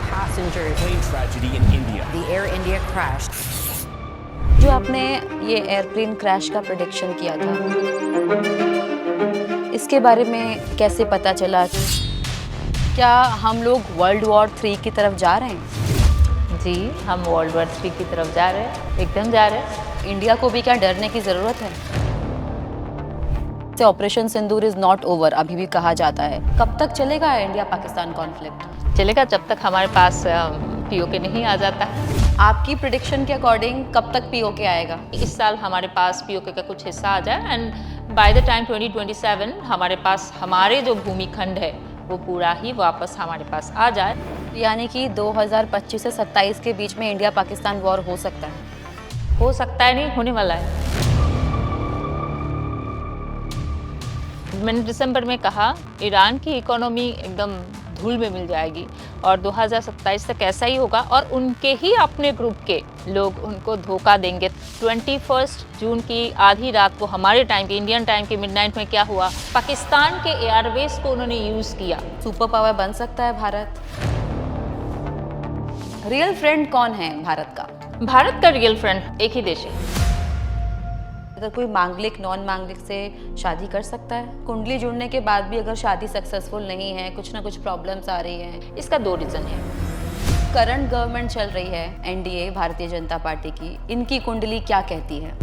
passengers. Plane tragedy in India. The Air India crash. जो आपने ये एयरप्लेन क्रैश का प्रेडिक्शन किया था, इसके बारे में कैसे पता चला? क्या हम लोग वर्ल्ड वॉर 3 की तरफ जा रहे हैं? जी, हम वर्ल्ड वॉर 3 की तरफ जा रहे हैं, एकदम जा रहे हैं। इंडिया को भी क्या डरने की ज़रूरत है? Operation Sindoor is not over अभी भी कहा जाता है। कब तक चलेगा इंडिया पाकिस्तान कॉन्फ्लिक्ट? चलेगा जब तक हमारे पास पीओके नहीं आ जाता है। आपकी प्रेडिक्शन के अकॉर्डिंग कब तक पीओके आएगा? इस साल हमारे पास पीओके का कुछ हिस्सा आ जाए एंड बाय द टाइम 2027 हमारे पास हमारे जो भूमिखंड है वो पूरा ही वापस हमारे पास आ जाए। यानी कि 2025 से 27 के बीच में इंडिया पाकिस्तान वॉर हो सकता है? हो सकता है, नहीं होने वाला है। मैंने दिसंबर में कहा ईरान की इकोनॉमी एकदम धूल में मिल जाएगी और 2027 तक ऐसा ही होगा और उनके ही अपने ग्रुप के लोग उनको धोखा देंगे। 21 जून की आधी रात को हमारे टाइम के इंडियन टाइम के मिडनाइट में क्या हुआ, पाकिस्तान के एयरवेज को उन्होंने यूज़ किया। सुपर पावर बन सकता है भारत? रियल फ्रेंड कौन है भारत का? भारत का रियल फ्रेंड एक ही देश है। अगर कोई मांगलिक नॉन मांगलिक से शादी कर सकता है? कुंडली जुड़ने के बाद भी अगर शादी सक्सेसफुल नहीं है, कुछ ना कुछ प्रॉब्लम्स आ रही हैं, इसका 2 रीज़न है। करंट गवर्नमेंट चल रही है एनडीए भारतीय जनता पार्टी की, इनकी कुंडली क्या कहती है?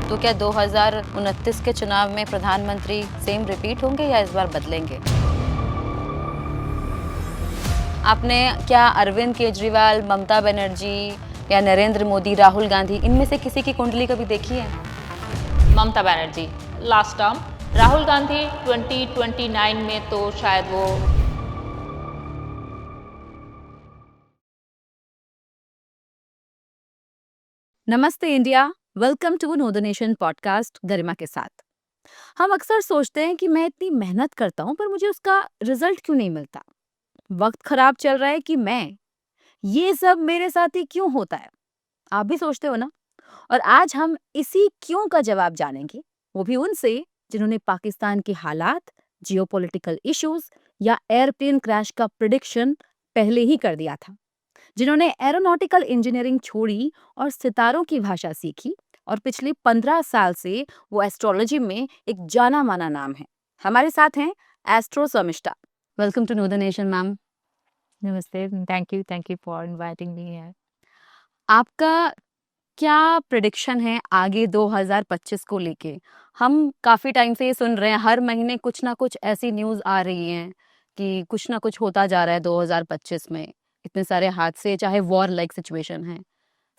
तो क्या 2029 के चुनाव में प्रधानमंत्री सेम रिपीट होंगे या इस बार बदलेंगे? आपने क्या अरविंद केजरीवाल, ममता बनर्जी या नरेंद्र मोदी, राहुल गांधी, इनमें से किसी की कुंडली कभी देखी है? ममता बनर्जी लास्ट टर्म, राहुल गांधी 2029 में तो शायद वो। नमस्ते India, welcome to Know the Nation podcast Garima के साथ। हम अक्सर सोचते हैं कि मैं इतनी मेहनत करता हूं पर मुझे उसका रिजल्ट क्यों नहीं मिलता? वक्त खराब चल रहा है कि मैं? ये सब मेरे साथ ही क्यों होता है? आप भी सोचते हो ना? और आज हम इसी क्यों का जवाब जानेंगे, वो भी उनसे जिन्होंने पाकिस्तान के हालात, जियोपॉलिटिकल इश्यूज या एयरप्लेन क्रैश का प्रेडिक्शन पहले ही कर दिया था, जिन्होंने एरोनॉटिकल इंजीनियरिंग छोड़ी और सितारों की भाषा सीखी और पिछले 15 साल से वो एस्ट्रोलॉजी में एक जाना माना नाम है। हमारे साथ हैं astro Sharmishtha. Welcome to Know the Nation ma'am. नमस्ते, thank you for inviting me here. आपका क्या प्रेडिक्शन है आगे 2025 को लेके? हम काफ़ी टाइम से ये सुन रहे हैं, हर महीने कुछ ना कुछ ऐसी न्यूज़ आ रही हैं कि कुछ ना कुछ होता जा रहा है 2025 में। इतने सारे हादसे, चाहे वॉर लाइक सिचुएशन है।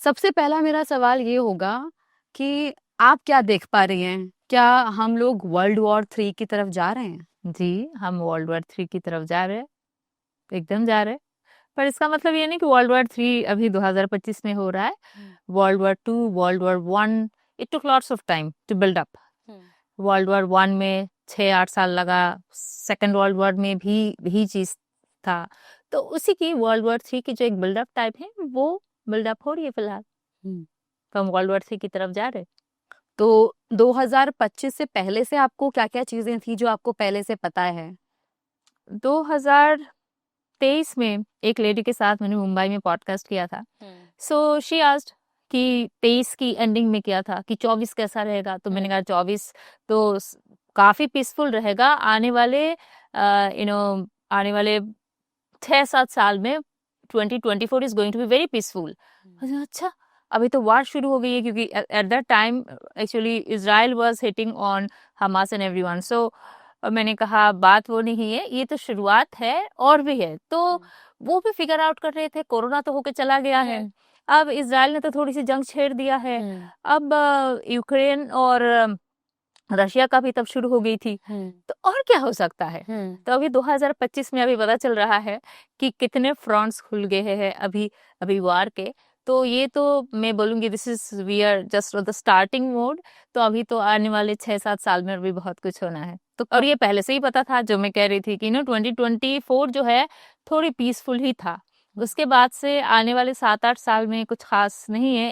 सबसे पहला मेरा सवाल ये होगा कि आप क्या देख पा रही हैं? क्या हम लोग वर्ल्ड वॉर 3 की तरफ जा रहे हैं? जी, हम वर्ल्ड वॉर 3 की तरफ जा रहे हैं, एकदम जा रहे हैं। पर इसका मतलब ये नहीं कि वर्ल्ड वॉर 3 अभी 2025 में हो रहा है। World war 2, world war 1, it took lots of time to build up. World war 1 में 6-8 साल लगा, सेकेंड वर्ल्ड वॉर में भी यही चीज़ था। तो उसी की वर्ल्ड वॉर 3 की जो एक बिल्डअप टाइप है वो बिल्डअप हो रही है फिलहाल। तो हम वर्ल्ड वॉर 3 की तरफ जा रहे हैं। तो 2025 से पहले से आपको क्या-क्या चीज़ें थी जो आपको पहले से पता है? 2023 में एक लेडी के साथ मैंने मुंबई में पॉडकास्ट किया था। सो शी आस्क्ड कि 23 की एंडिंग में किया था कि 24 कैसा रहेगा, तो मैंने कहा 24 तो काफ़ी पीसफुल रहेगा। आने वाले आने वाले 6-7 साल में 2024 is going to be very peaceful. अच्छा, अभी तो वार शुरू हो गई है क्योंकि at that time actually Israel was hitting on Hamas and everyone. So मैंने कहा बात वो नहीं है, ये तो शुरुआत है और भी है। तो वो भी फिगर आउट कर रहे थे, कोरोना तो होके चला गया है, अब इजराइल ने तो थोड़ी सी जंग छेड़ दिया है, अब यूक्रेन और रशिया का भी तब शुरू हो गई थी, तो और क्या हो सकता है। तो अभी 2025 में अभी पता चल रहा है कि कितने फ्रंट्स खुल गए हैं अभी वार के। तो ये तो मैं बोलूँगी this is we are just the starting mode. तो अभी तो आने वाले 6-7 साल में भी बहुत कुछ होना है। तो और ये पहले से ही पता था, जो मैं कह रही थी कि 2024 जो है थोड़ी पीसफुल ही था। उसके बाद से आने वाले 7-8 साल में कुछ खास नहीं है।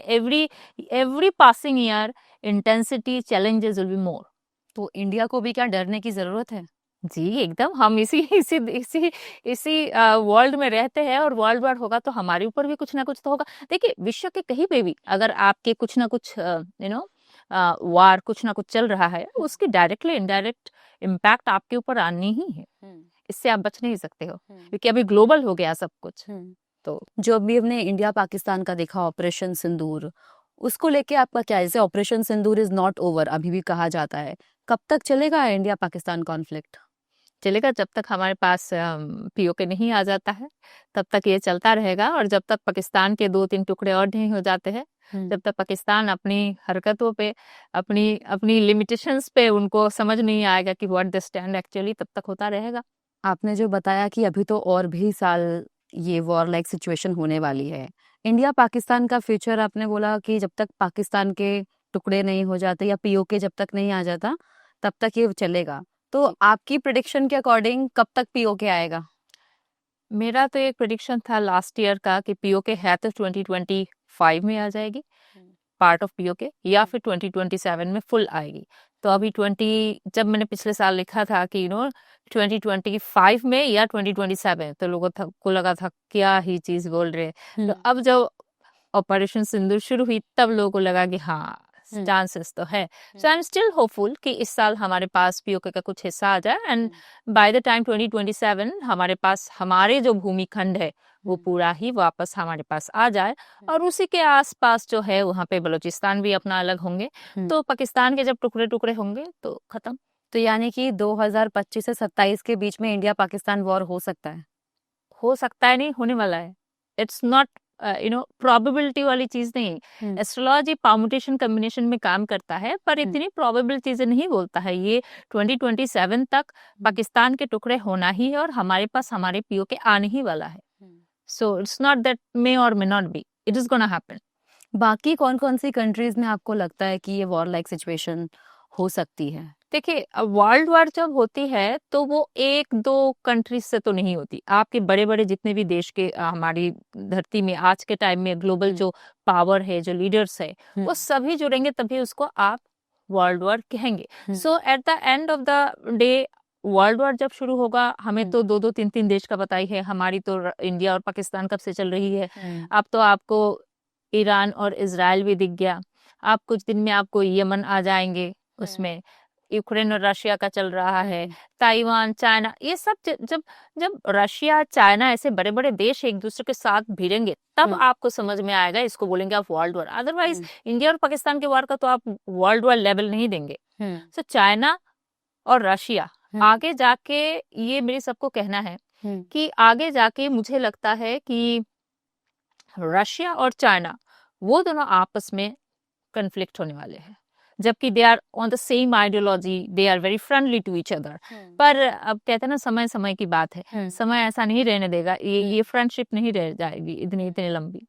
Every passing year intensity challenges will be more. तो इंडिया को भी क्या डरने की ज़रूरत है? जी एकदम, हम इसी इसी इसी इसी वर्ल्ड में रहते हैं और वर्ल्ड वार होगा तो हमारे ऊपर भी कुछ ना कुछ तो होगा। देखिए विश्व के कहीं पे भी अगर आपके कुछ ना कुछ वार कुछ ना कुछ चल रहा है, उसकी डायरेक्टली इनडायरेक्ट इम्पैक्ट आपके ऊपर आनी ही है। इससे आप बच नहीं सकते हो क्योंकि अभी ग्लोबल हो गया सब कुछ। तो जो अभी हमने इंडिया पाकिस्तान का देखा ऑपरेशन सिंदूर, उसको लेके आपका क्या है? जैसे operation Sindoor is not over अभी भी कहा जाता है, कब तक चलेगा इंडिया पाकिस्तान कॉन्फ्लिक्ट? चलेगा जब तक हमारे पास पीओके नहीं आ जाता है, तब तक ये चलता रहेगा। और जब तक पाकिस्तान के 2-3 टुकड़े और नहीं हो जाते हैं, जब तक पाकिस्तान अपनी हरकतों पे, अपनी अपनी लिमिटेशंस पे उनको समझ नहीं आएगा कि व्हाट द स्टैंड एक्चुअली, तब तक होता रहेगा। आपने जो बताया कि अभी तो और भी साल ये वॉर लाइक सिचुएशन होने वाली है, इंडिया पाकिस्तान का फ्यूचर आपने बोला कि जब तक पाकिस्तान के टुकड़े नहीं हो जाते या पीओके जब तक नहीं आ जाता तब तक ये चलेगा। तो आपकी प्रिडिक्शन के अकॉर्डिंग कब तक पीओके आएगा? मेरा तो एक प्रेडिक्शन था लास्ट ईयर का कि पीओके है तो 2025 में आ जाएगी पार्ट ऑफ पीओके, या फिर 2027 में फुल आएगी। तो अभी 20 जब मैंने पिछले साल लिखा था कि 2025 में या 2027, तो लोगों को लगा था क्या ही चीज बोल रहे हैं। तो अब जब ऑपरेशन सिंदूर शुरू हुई तब लोगों को लगा कि हाँ चांसेस तो है। सो आई एम स्टिल होपफुल कि इस साल हमारे पास पीओके का कुछ हिस्सा आ जाए एंड बाय द टाइम 2027 हमारे पास हमारे जो भूमिखंड है वो पूरा ही वापस हमारे पास आ जाए। और उसी के आसपास जो है वहाँ पे बलूचिस्तान भी अपना अलग होंगे, तो पाकिस्तान के जब टुकड़े टुकड़े होंगे तो खत्म। तो यानी कि 2025 से 27 के बीच में इंडिया पाकिस्तान वॉर हो सकता है? हो सकता है, नहीं होने वाला है। इट्स नॉट प्रोबेबिलिटी वाली चीज नहीं। एस्ट्रोलॉजी परम्यूटेशन कॉम्बिनेशन में काम करता है, पर इतनी प्रोबेबल चीजें नहीं बोलता है। ये 2027 तक पाकिस्तान के टुकड़े होना ही है और हमारे पास हमारे पीओके आने ही वाला है। So it's not that may और may not be, it is gonna happen. बाकी कौन कौन सी कंट्रीज में आपको लगता है कि ये वॉर लाइक सिचुएशन हो सकती है? देखिए वर्ल्ड वार जब होती है तो वो 1-2 कंट्रीज से तो नहीं होती। आपके बड़े बड़े जितने भी देश के हमारी धरती में आज के टाइम में ग्लोबल जो पावर है, जो लीडर्स है, वो सभी जुड़ेंगे तभी उसको आप वर्ल्ड वार कहेंगे। So at the end of the day world war जब शुरू होगा, हमें तो 2-2 3-3 देश का पता ही है। हमारी तो इंडिया और पाकिस्तान कब से चल रही है। अब तो आपको ईरान और इजराइल भी दिख गया। आप कुछ दिन में आपको यमन आ जाएंगे, उसमें यूक्रेन और रशिया का चल रहा है, ताइवान, चाइना, ये सब जब जब रशिया, चाइना ऐसे बड़े बड़े देश एक दूसरे के साथ भिड़ेंगे तब आपको समझ में आएगा, इसको बोलेंगे आप वर्ल्ड वार। अदरवाइज इंडिया और पाकिस्तान के वार का तो आप वर्ल्ड वार लेवल नहीं देंगे। सो चाइना और रशिया आगे जाके, ये मेरे सबको कहना है कि आगे जाके मुझे लगता है कि रशिया और चाइना वो दोनों आपस में कन्फ्लिक्ट होने वाले हैं, जबकि they are on the same ideology, they are very friendly to each other. पर अब कहते हैं ना, समय समय की बात है, समय ऐसा नहीं रहने देगा, ये फ्रेंडशिप नहीं रह जाएगी इतनी इतनी लंबी।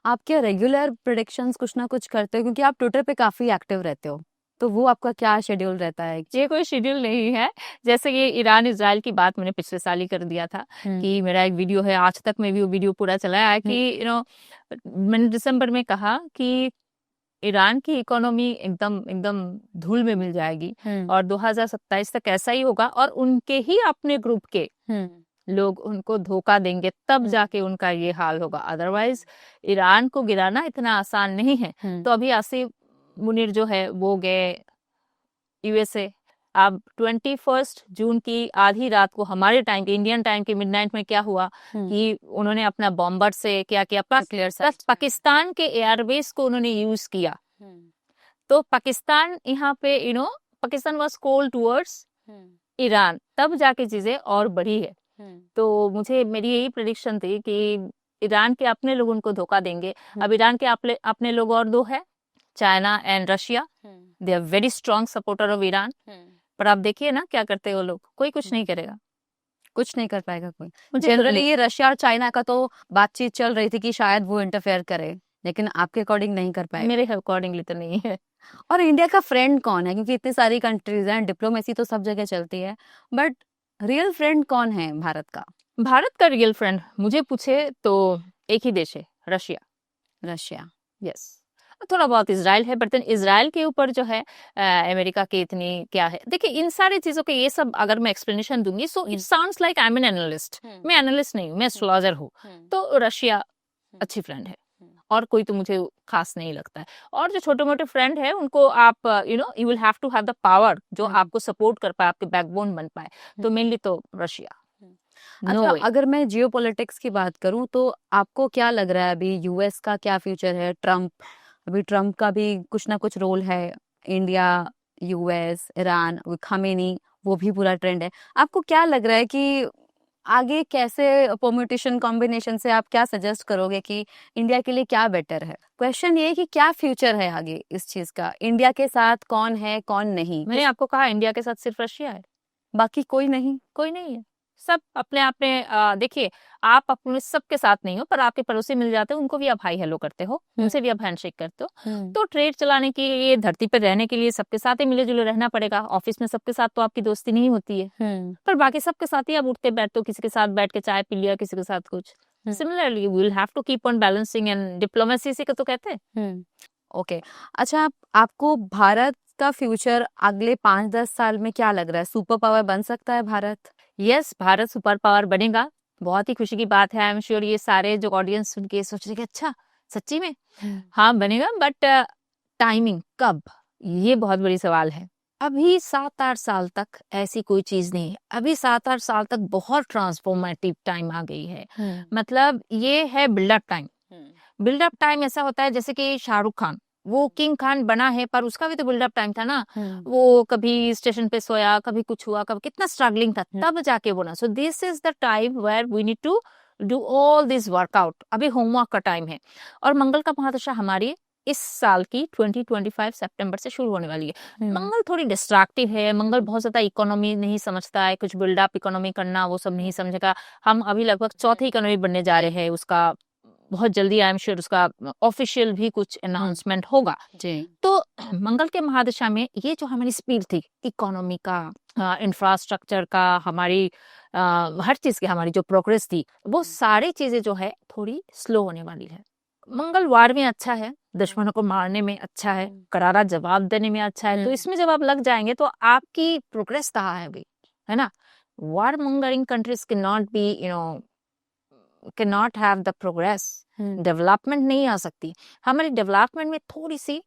आप क्या रेगुलर प्रेडिक्शंस कुछ ना कुछ करते हो? क्योंकि आप ट्विटर पे काफी एक्टिव रहते हो, तो वो आपका क्या शेड्यूल रहता है? ये कोई शेड्यूल नहीं है। जैसे ये ईरान इजराइल की बात मैंने पिछले साल ही कर दिया था कि मेरा एक वीडियो है, आज तक में भी वो वीडियो पूरा चला है कि मैंने दिसंबर में कहा कि ईरान की इकोनॉमी एकदम एकदम धूल में मिल जाएगी और 2027 तक ऐसा ही होगा और उनके ही अपने ग्रुप के लोग उनको धोखा देंगे, तब जाके उनका ये हाल होगा। अदरवाइज ईरान को गिराना इतना आसान नहीं है। तो अभी आसिफ मुनीर जो है वो गए यूएसए। अब 21 जून की आधी रात को हमारे टाइम के, इंडियन टाइम के मिडनाइट में क्या हुआ कि उन्होंने अपना बॉम्बर से क्या किया, प्लस पाकिस्तान के एयरबेस को उन्होंने यूज किया। तो पाकिस्तान यहाँ पे Pakistan was cold towards Iran, तब जाके चीजें और बढ़ी है। तो मेरी यही प्रेडिक्शन थी कि ईरान के अपने लोग उनको धोखा देंगे। अब ईरान के अपने लोग और दो है, China and Russia. They are very strong supporter of Iran. पर आप देखिए ना क्या करते हैं वो लोग, कोई कुछ नहीं करेगा, कुछ नहीं कर पाएगा कोई। जनरली ये रशिया और चाइना का तो बातचीत चल रही थी कि शायद वो इंटरफेयर करे, लेकिन आपके अकॉर्डिंग नहीं कर पाए। मेरे अकॉर्डिंगली तो नहीं है। और इंडिया का फ्रेंड कौन है? क्योंकि इतनी सारी कंट्रीज हैं, डिप्लोमेसी तो सब जगह चलती है, बट रियल फ्रेंड कौन है भारत का? भारत का रियल फ्रेंड मुझे पूछे तो एक ही देश है, रशिया। Russia, yes. थोड़ा बहुत इसराइल है, बट इसराइल के ऊपर जो है अमेरिका की इतनी क्या है। देखिए इन सारी चीजों के ये सब अगर मैं एक्सप्लेनेशन दूंगी, so it sounds like I am an analyst. मैं एनालिस्ट नहीं हूँ, मैं एस्ट्रोलॉजर हूँ। तो रशिया अच्छी फ्रेंड है, और कोई तो मुझे खास नहीं लगता है। और जो छोटे मोटे फ्रेंड है उनको आप you will have to have the power जो आपको सपोर्ट कर पाए, आपके बैकबोन बन पाए। तो मेनली तो रशिया। अच्छा, अगर मैं जियोपॉलिटिक्स की बात करूं तो आपको क्या लग रहा है अभी यूएस का क्या फ्यूचर है? ट्रम्प का भी कुछ ना कुछ रोल है। इंडिया, यूएस, ईरान, खामेनी, वो भी पूरा ट्रेंड है। आपको क्या लग रहा है कि आगे कैसे परम्यूटेशन कॉम्बिनेशन से आप क्या सजेस्ट करोगे कि इंडिया के लिए क्या बेटर है? क्वेश्चन ये है कि क्या फ्यूचर है आगे इस चीज का, इंडिया के साथ कौन है कौन नहीं? मैंने आपको कहा इंडिया के साथ सिर्फ रशिया है, बाकी कोई नहीं। कोई नहीं है। सब अपने आप में देखिए, आप अपने सबके साथ नहीं हो, पर आपके पड़ोसी मिल जाते हो, उनको भी आप हाई हेलो करते हो, उनसे भी आप हैंडशेक करते हो। तो ट्रेड चलाने के लिए, धरती पर रहने के लिए सबके साथ ही मिले जुले रहना पड़ेगा। ऑफिस में सबके साथ तो आपकी दोस्ती नहीं होती है, पर बाकी सबके साथ ही आप उठते बैठते हो, किसी के साथ बैठ के चाय पी लिया, किसी के साथ कुछ। Similarly we will have to keep on balancing, and diplomacy इसी को तो कहते हैं। ओके। अच्छा, आपको भारत का फ्यूचर अगले 5-10 साल में क्या लग रहा है? सुपर पावर बन सकता है Bharat? Yes, Bharat super power बनेगा। बहुत ही खुशी की बात है। आई एम श्योर ये सारे जो ऑडियंस सुन के सोच रहे कि अच्छा सच्ची में हाँ बनेगा, बट टाइमिंग कब, ये बहुत बड़ी सवाल है। अभी 7-8 साल तक ऐसी कोई चीज नहीं है। अभी 7-8 साल तक बहुत ट्रांसफॉर्मेटिव टाइम आ गई है। मतलब ये है बिल्डअप टाइम। बिल्डअप टाइम ऐसा होता है जैसे कि शाहरुख खान, वो किंग खान बना है, पर उसका भी तो बिल्डअप टाइम था ना। वो कभी स्टेशन पे सोया, कभी कुछ हुआ, कभी कितना स्ट्रगलिंग था, तब जाके बोला। So this is the time where we need to do all this workout. अभी होमवर्क का टाइम है। और मंगल का महादशा हमारी इस साल की 2025 सितंबर से शुरू होने वाली है। मंगल थोड़ी डिस्ट्रैक्टिव है। मंगल बहुत ज्यादा इकोनॉमी नहीं समझता है, कुछ बिल्डअप इकोनॉमी करना वो सब नहीं समझेगा। हम अभी लगभग चौथी इकोनॉमी बनने जा रहे हैं। उसका बहुत जल्दी आई एम श्योर उसका ऑफिशियल भी कुछ अनाउंसमेंट होगा जी। तो मंगल के महादशा में ये जो हमारी स्पीड थी इकोनॉमी का, इंफ्रास्ट्रक्चर का, हमारी हर चीज की हमारी जो प्रोग्रेस थी, वो सारी चीजें जो है थोड़ी स्लो होने वाली है। मंगल वार में अच्छा है, दुश्मनों को मारने में अच्छा है, करारा जवाब देने में अच्छा है। तो इसमें जब आप लग जाएंगे तो आपकी प्रोग्रेस कहाँ है अभी, है ना। Warmongering countries can not be can not have the progress. Development नहीं आ सकती। हमारी डेवलपमेंट में थोड़ी सी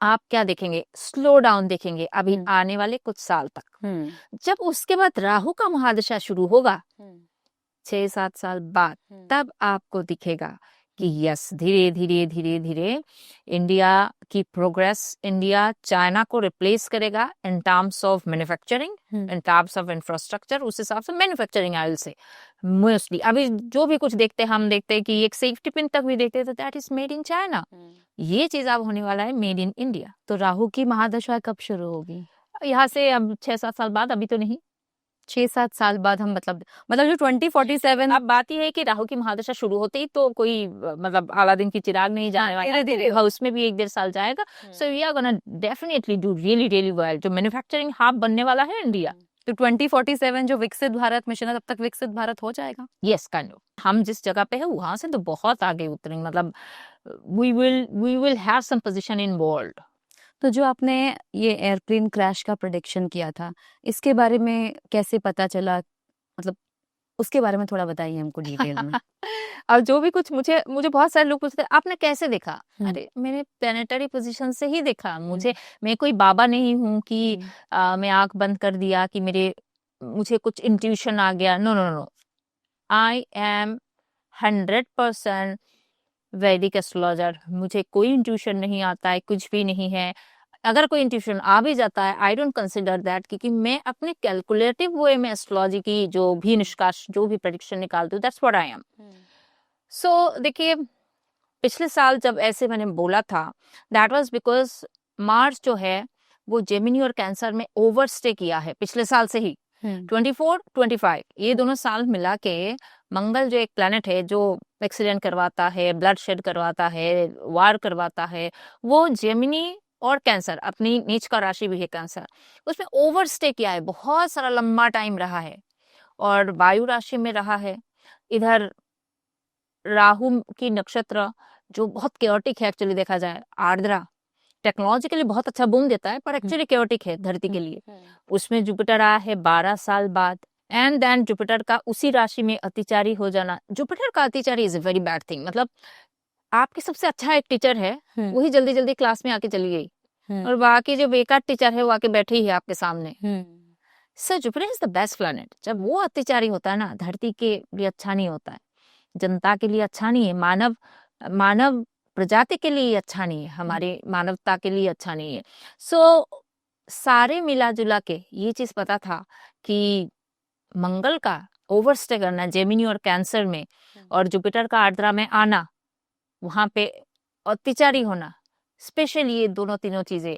आप क्या देखेंगे, स्लो डाउन देखेंगे अभी आने वाले कुछ साल तक। जब उसके बाद राहु का महादशा शुरू होगा 6-7 साल बाद, तब आपको दिखेगा कि यस धीरे धीरे धीरे धीरे इंडिया की प्रोग्रेस, इंडिया चाइना को रिप्लेस करेगा in terms of manufacturing, in terms of infrastructure. उस हिसाब से manufacturing I will say mostly अभी जो भी कुछ देखते हैं, हम देखते हैं कि एक सेफ्टी पिन तक भी देखते हैं तो that is made in China. ये चीज अब होने वाला है मेड इन इंडिया। तो राहु की महादशा कब शुरू होगी? यहाँ से अब 6-7 साल बाद, अभी तो नहीं। 6-7 साल बाद हम मतलब जो 2047। अब बात यह है कि राहु की महादशा शुरू होते ही तो कोई मतलब अलादीन की चिराग नहीं जाने वाला, धीरे धीरे उसमें भी 1-1.5 साल जाएगा। So we are gonna definitely do really really well. जो मैन्युफैक्चरिंग हब बनने वाला है इंडिया, तो 2047 जो विकसित भारत मिशन है, तब तक विकसित भारत हो जाएगा। Yes kind of. हम जिस जगह पे है वहां से तो बहुत आगे उतरेंगे। मतलब we will have some position in world. तो जो आपने ये एयरप्लेन क्रैश का प्रेडिक्शन किया था, इसके बारे में कैसे पता चला? मतलब उसके बारे में थोड़ा बताइए हमको डिटेल में। और जो भी कुछ मुझे बहुत सारे लोग पूछते हैं आपने कैसे देखा? अरे मैंने प्लेनेटरी पोजीशन से ही देखा। मैं कोई बाबा नहीं हूँ कि मैं आंख बंद कर दिया कि मुझे कुछ इंट्यूशन आ गया। No no no, I am 100% Vedic astrologer. मुझे कोई इंट्यूशन नहीं आता है, कुछ भी नहीं है। अगर कोई इंट्यूशन आ भी जाता है, आई डोंट कंसिडर दैट, क्योंकि मैं अपने कैलकुलेटिव वे में एस्ट्रोलॉजी की जो भी निष्कर्ष, जो भी प्रेडिक्शन निकालती हूँ, दैट्स व्हाट आई एम। सो देखिए, पिछले साल जब ऐसे मैंने बोला था, दैट वाज बिकॉज मार्स जो है वो जेमिनी और कैंसर में ओवरस्टे किया है पिछले साल से ही। 24-25 ये दोनों साल मिला के मंगल जो एक प्लैनेट है जो एक्सीडेंट करवाता है, ब्लड शेड करवाता है, वार करवाता है, वो जेमिनी और कैंसर, अपनी नीच का राशि भी है कैंसर, उसमें ओवरस्टे किया है। बहुत सारा लंबा टाइम रहा है और वायु राशि में रहा है। इधर राहु की नक्षत्र जो बहुत केओटिक है एक्चुअली देखा जाए, आर्द्रा टेक्नोलॉजिकली बहुत अच्छा बूम देता है पर एक्चुअली केओटिक है धरती के लिए, उसमें जुपिटर आया है 12 साल बाद। एंड देन जुपिटर का उसी राशि में अतिचारी हो जाना। जुपिटर का अतिचारी is a very bad thing, मतलब आपके सबसे अच्छा एक टीचर है वही जल्दी जल्दी क्लास में आके चली गई और बाकी जो बेकार टीचर है वो आके बैठे ही है आपके सामने। Sir Jupiter is the best planet. जब वो अत्याचारी होता है ना, धरती के लिए अच्छा नहीं होता है, जनता के लिए अच्छा नहीं है, मानव प्रजाति के लिए अच्छा नहीं है, हमारी मानवता के लिए अच्छा नहीं है। सो सारे मिला जुला के ये चीज पता था कि मंगल का ओवरस्टे करना जेमिनी और कैंसर में और जुपिटर का आर्द्रा में आना, वहां पे अत्याचारी होना, स्पेशली ये दोनों तीनों चीजें,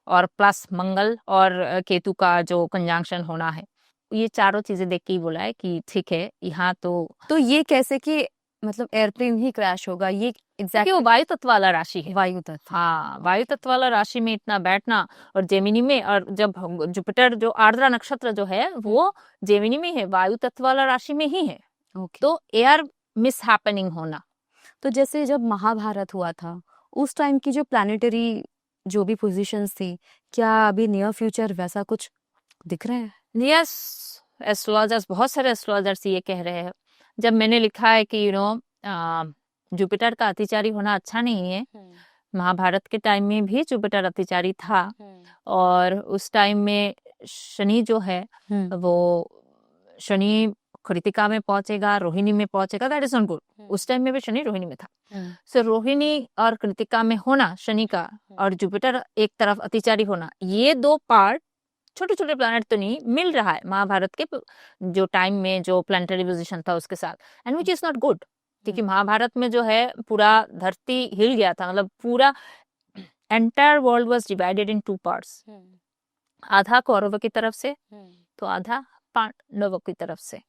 और प्लस मंगल और केतु का जो कंजंक्शन होना है, ये चारों चीजें देख के ही बोला है कि ठीक है यहाँ तो ये कैसे कि मतलब एयरप्लेन ही क्रैश होगा, ये क्योंकि एग्जैक्टली वो वायु तत्व वाला राशि है। वायु तत्व। हाँ, वायु तत्व वाला राशि में इतना बैठना, और जेमिनी में, और जब जुपिटर जो आर्द्रा नक्षत्र जो है वो जेमिनी में है, वायु तत्व वाला राशि में ही है, ओके। तो एयर मिस हैपनिंग होना। तो जैसे जब महाभारत हुआ था उस टाइम की जो प्लानिटरी जो भी पोजीशंस थी, क्या अभी नियर फ्यूचर वैसा कुछ दिख रहा है? यस, एस्ट्रोलॉजर्स, बहुत सारे एस्ट्रोलॉजर्स ये कह रहे हैं। जब मैंने लिखा है कि जुपिटर का अतिचारी होना अच्छा नहीं है, महाभारत के टाइम में भी जुपिटर अतिचारी था, और उस टाइम में शनि जो है वो शनि कृतिका में पहुंचेगा, रोहिणी में पहुंचेगा, दैट इज नॉट गुड। उस टाइम में भी शनि रोहिणी में था, सो रोहिणी और कृतिका में होना शनि का, और जुपिटर एक तरफ अतिचारी होना, ये दो पार्ट छोटे छोटे प्लैनेट तो नहीं मिल रहा है महाभारत के जो टाइम में जो प्लानिटरी पोजीशन था उसके साथ, and which is not good. क्योंकि महाभारत में जो है पूरा धरती हिल गया था, मतलब पूरा entire world was divided in 2 parts, आधा कौरवों की तरफ से तो आधा पांडवों की तरफ से।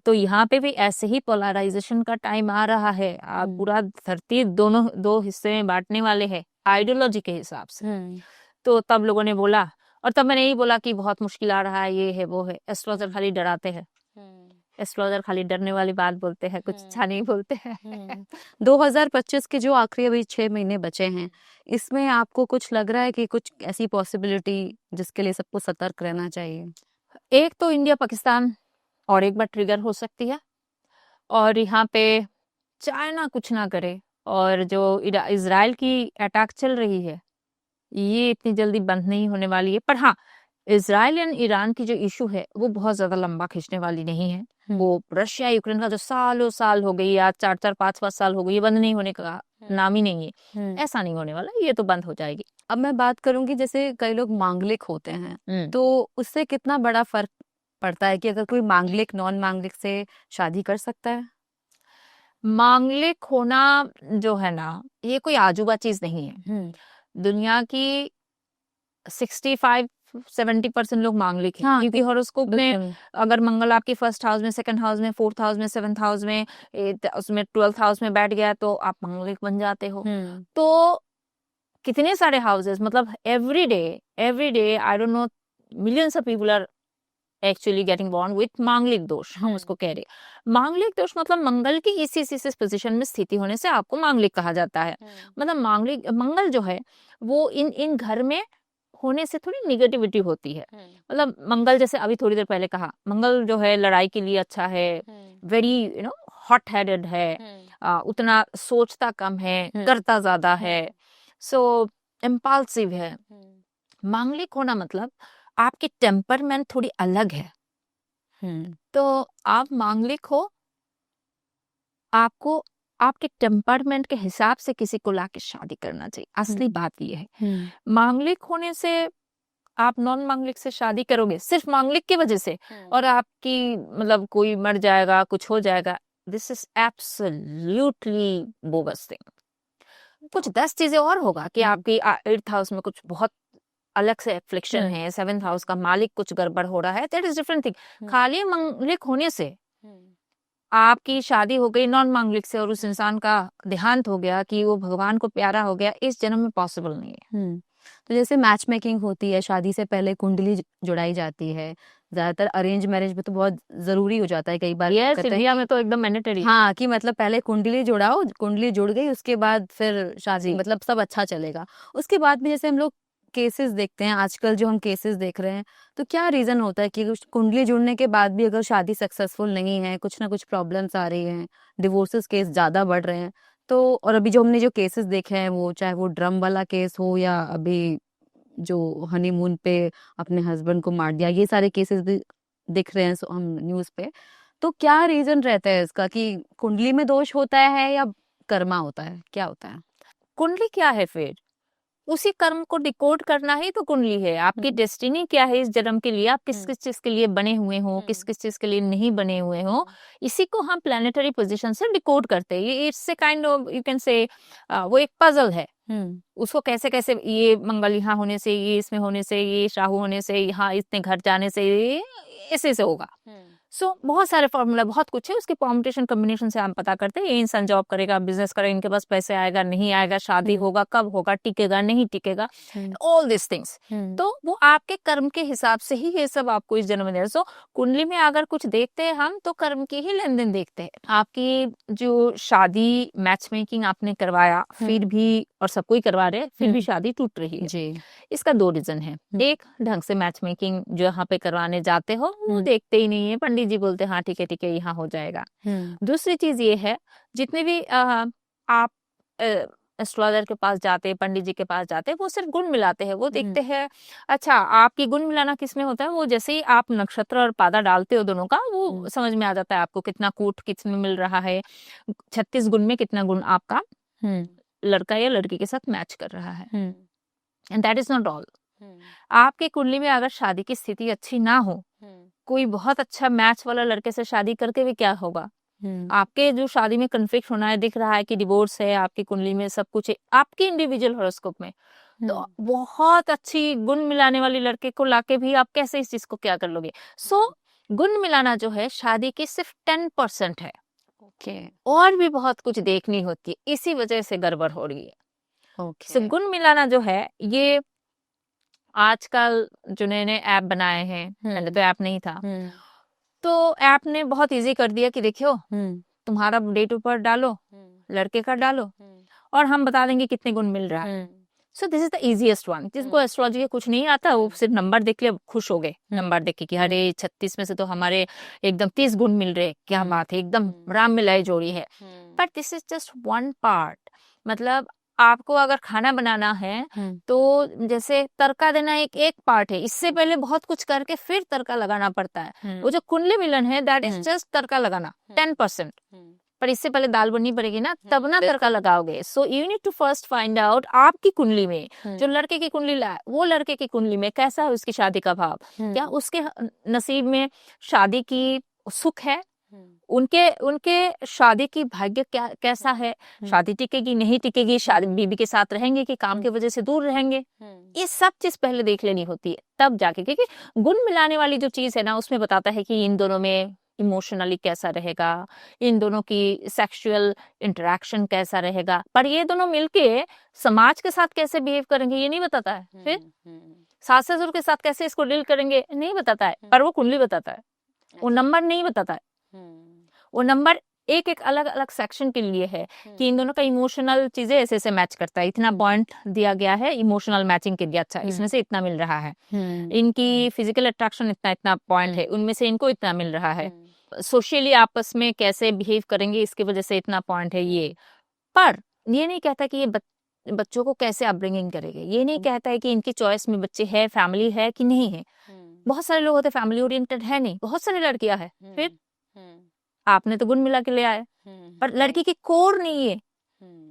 तो यहाँ पे भी ऐसे ही पोलराइजेशन का टाइम आ रहा है। आप पूरा धरती दो हिस्से में बांटने वाले हैं आइडियोलॉजी के हिसाब से। तो तब लोगों ने बोला, और तब मैंने यही बोला कि बहुत मुश्किल आ रहा है, ये है वो है। एस्ट्रोलॉजर खाली डराते हैं, एस्ट्रोलॉजर खाली डरने वाली बात बोलते हैं, कुछ अच्छा नहीं बोलते हैं। 2025 के जो आखिरी अभी 6 महीने बचे हैं, इसमें आपको कुछ लग रहा है कि कुछ ऐसी पॉसिबिलिटी जिसके लिए सबको सतर्क रहना चाहिए? एक तो इंडिया पाकिस्तान और एक बार ट्रिगर हो सकती है, और यहाँ पे चाइना कुछ ना करे, और जो इजराइल की अटैक चल रही है ये इतनी जल्दी बंद नहीं होने वाली है। पर हाँ, इजराइल एंड ईरान की जो इशू है वो बहुत ज्यादा लंबा खींचने वाली नहीं है। वो रशिया यूक्रेन का जो सालों साल हो गई, आज 4-4 5-5 साल हो गई, ये बंद नहीं होने का नाम ही नहीं है। ऐसा नहीं होने वाला, ये तो बंद हो जाएगी। अब मैं बात करूंगी, जैसे कई लोग मांगलिक होते हैं, तो उससे कितना बड़ा फर्क पड़ता है कि अगर कोई मांगलिक नॉन मांगलिक से शादी कर सकता है? मांगलिक होना जो है ना, ये कोई आजूबा चीज नहीं है। दुनिया की 65-70% लोग मांगलिक हैं। क्योंकि हॉरोस्कोप में अगर मंगल आपकी 1st हाउस में, 2nd हाउस में, 4th हाउस में, 7th हाउस में, उसमें 12th हाउस में बैठ गया तो आप मांगलिक बन जाते हो। तो कितने सारे हाउसेस, मतलब every day I don't know millions of people are actually getting born with manglik dosh, हम उसको कह रहे। मांगलिक दोष मतलब मंगल की इस पोजीशन में स्थिति होने से आपको मांगलिक कहा जाता है। मतलब मंगल जो है वो इन घर में होने से थोड़ी निगेटिविटी होती है। मतलब मंगल, जैसे अभी थोड़ी देर पहले कहा, मंगल जो है लड़ाई के लिए अच्छा है, वेरी हॉट हेडेड है, उतना सोचता कम है, करता ज्यादा है, सो इम्पल्सिव है। मांगलिक होना मतलब आपकी टेम्परमेंट थोड़ी अलग है। तो आप मांगलिक हो, आपको आपके टेम्परमेंट के हिसाब से किसी को लाके शादी करना चाहिए। असली बात ये है। मांगलिक होने से आप नॉन मांगलिक से शादी करोगे सिर्फ मांगलिक की वजह से, और आपकी मतलब कोई मर जाएगा, कुछ हो जाएगा, this is absolutely bogus thing. कुछ 10 चीजें और होगा कि आपकी 8th हाउस में कुछ बहुत अलग से एफ्लिक्शन है, 7th हाउस का मालिक कुछ गड़बड़ हो रहा है, दैट इज डिफरेंट थिंग। खाली मांगलिक होने से आपकी शादी हो गई नॉन मांगलिक से और उस इंसान का देहांत हो गया कि वो भगवान को प्यारा हो गया, इस जन्म में पॉसिबल नहीं है। तो जैसे मैच मेकिंग होती है, शादी से पहले कुंडली जुड़ाई जाती है, ज्यादातर अरेंज मैरिज में तो बहुत जरूरी हो जाता है, कई बार यस, कहते हैं इंडिया में तो एकदम मैंडेटरी। हाँ कि मतलब पहले कुंडली जुड़ाओ, कुंडली जुड़ गई उसके बाद फिर शादी, मतलब सब अच्छा चलेगा। उसके बाद भी जैसे हम लोग केसेस देखते हैं आजकल, जो हम केसेस देख रहे हैं, तो क्या रीजन होता है कि कुंडली जुड़ने के बाद भी अगर शादी सक्सेसफुल नहीं है, कुछ ना कुछ प्रॉब्लम्स आ रही हैं, डिवोर्सेस केस ज्यादा बढ़ रहे हैं, तो और अभी जो हमने जो केसेस देखे हैं, वो चाहे वो ड्रम वाला केस हो या अभी जो हनीमून पे अपने हस्बैंड को मार दिया, ये सारे केसेस भी दिख रहे हैं हम न्यूज पे, तो क्या रीजन रहता है इसका कि कुंडली में दोष होता है या कर्मा होता है, क्या होता है? कुंडली क्या है फिर? उसी कर्म को डिकोड करना ही तो कुंडली है। आपकी डेस्टिनी क्या है इस जन्म के लिए, आप किस किस चीज के लिए बने हुए हो, किस किस चीज के लिए नहीं बने हुए हो, इसी को हम प्लानिटरी पोजीशन से डिकोड करते हैं। ये it's a kind of, you can say, वो एक पजल है। उसको कैसे कैसे, ये मंगल यहाँ होने से, ये इसमें होने से, ये राहु होने से, यहाँ इतने घर जाने से, ये ऐसे से होगा। सो बहुत सारे फॉर्मूला, बहुत कुछ है, उसके परम्यूटेशन कॉम्बिनेशन से हम पता करते हैं। ये इंसान जॉब करेगा, बिजनेस करेगा, इनके पास पैसे आएगा, नहीं आएगा, शादी होगा, कब होगा, टिकेगा, नहीं टिकेगा, ऑल दिस थिंग्स। तो वो आपके कर्म के हिसाब से ही ये सब आपको इस जन्म में दे। सो कुंडली में अगर कुछ देखते हैं हम, तो कर्म की ही लेन देन देखते हैं। आपकी जो शादी मैच मेकिंग आपने करवाया, फिर भी, और सबको ही करवा रहे, फिर भी शादी टूट रही है जी। इसका दो रीजन है। एक, ढंग से मैच मेकिंग जो यहाँ पे करवाने जाते हो वो देखते ही नहीं है, पंडित जी बोलते हैं हाँ ठीक है यहाँ हो जाएगा। दूसरी चीज ये है, जितने भी आप एस्ट्रोलॉजर के पास जाते हैं, पंडित जी के पास जाते हैं, वो सिर्फ गुण मिलाते हैं। वो देखते हैं, अच्छा आपकी गुण मिलाना किस में होता है, वो जैसे ही आप नक्षत्र और पादा डालते हो दोनों का, वो समझ में आ जाता है आपको कितना कूट किस में मिल रहा है, 36 गुण में कितना गुण आपका लड़का या लड़की के साथ मैच कर रहा है। And that is not all. आपके कुंडली में अगर शादी की स्थिति अच्छी ना हो, कोई बहुत अच्छा मैच वाला लड़के से शादी करके भी क्या होगा, आपके जो शादी में कन्फ्लिक्ट होना है, दिख रहा है कि डिवोर्स है, आपकी कुंडली में सब कुछ है, आपके इंडिविजुअल हॉरोस्कोप में, तो बहुत अच्छी गुण मिलाने वाली लड़के को लाके भी आप कैसे इस चीज को क्या कर लोगे। सो गुण मिलाना जो है शादी की सिर्फ 10% है। और भी बहुत कुछ देखनी होती है, इसी वजह से गड़बड़ हो रही है। सो गुण मिलाना जो है, ये आजकल जो नए नए ऐप बनाए हैं, पहले तो ऐप नहीं था, तो ऐप ने बहुत इजी कर दिया कि देखियो तुम्हारा डेट ऑफ बर्थ डालो, लड़के का डालो, और हम बता देंगे कितने गुण मिल रहा है। सो this is the easiest one. जिसको एस्ट्रोलॉजी का कुछ नहीं आता, वो सिर्फ नंबर देख के खुश हो गए, नंबर देख के कि अरे 36 में से तो हमारे एकदम 30 गुण मिल रहे, क्या बात है, एकदम राम मिलाई जोड़ी है। But this is just one part. मतलब आपको अगर खाना बनाना है, तो जैसे तड़का देना एक पार्ट है, इससे पहले बहुत कुछ करके फिर तड़का लगाना पड़ता है। वो जो कुंडली मिलन है, दैट इज जस्ट तड़का लगाना 10%, पर इससे पहले दाल बननी पड़ेगी ना, तब ना तड़का लगाओगे। So you need to first find out आपकी कुंडली में, जो लड़के की कुंडली लाए, वो लड़के की कुंडली में कैसा है उसकी शादी का भाव, क्या उसके नसीब में शादी की सुख है, उनके शादी की भाग्य कैसा है, शादी टिकेगी नहीं टिकेगी, शादी बीबी के साथ रहेंगे कि काम की वजह से दूर रहेंगे, ये सब चीज पहले देख लेनी होती है, तब जाके। क्योंकि गुण मिलाने वाली जो चीज है ना, उसमें बताता है कि इन दोनों में इमोशनली कैसा रहेगा, इन दोनों की सेक्सुअल इंटरेक्शन कैसा रहेगा, पर ये दोनों मिलके समाज के साथ कैसे बिहेव करेंगे ये नहीं बताता है। फिर सास ससुर के साथ कैसे इसको डील करेंगे नहीं बताता है, पर वो कुंडली बताता है, वो नंबर नहीं बताता है। वो नंबर एक एक अलग अलग सेक्शन के लिए है कि इन दोनों का इमोशनल चीजें ऐसे ऐसे मैच करता है, इतना पॉइंट दिया गया है इमोशनल मैचिंग के लिए, अच्छा इसमें से इतना मिल रहा है, इनकी फिजिकल अट्रैक्शन इतना इतना पॉइंट है, उनमें से इनको इतना मिल रहा है, सोशली आपस में कैसे बिहेव करेंगे इसकी वजह से इतना पॉइंट है ये। पर ये नहीं कहता कि ये बच्चों को कैसे अपब्रिंगिंग करेंगे, ये नहीं कहता है कि इनकी चॉइस में बच्चे है, फैमिली है कि नहीं है। बहुत सारे लोग होते फैमिली ओरिएंटेड है नहीं, बहुत सारी लड़कियां है, फिर आपने तो गुण मिला के ले आए, पर लड़की की कोर नहीं है।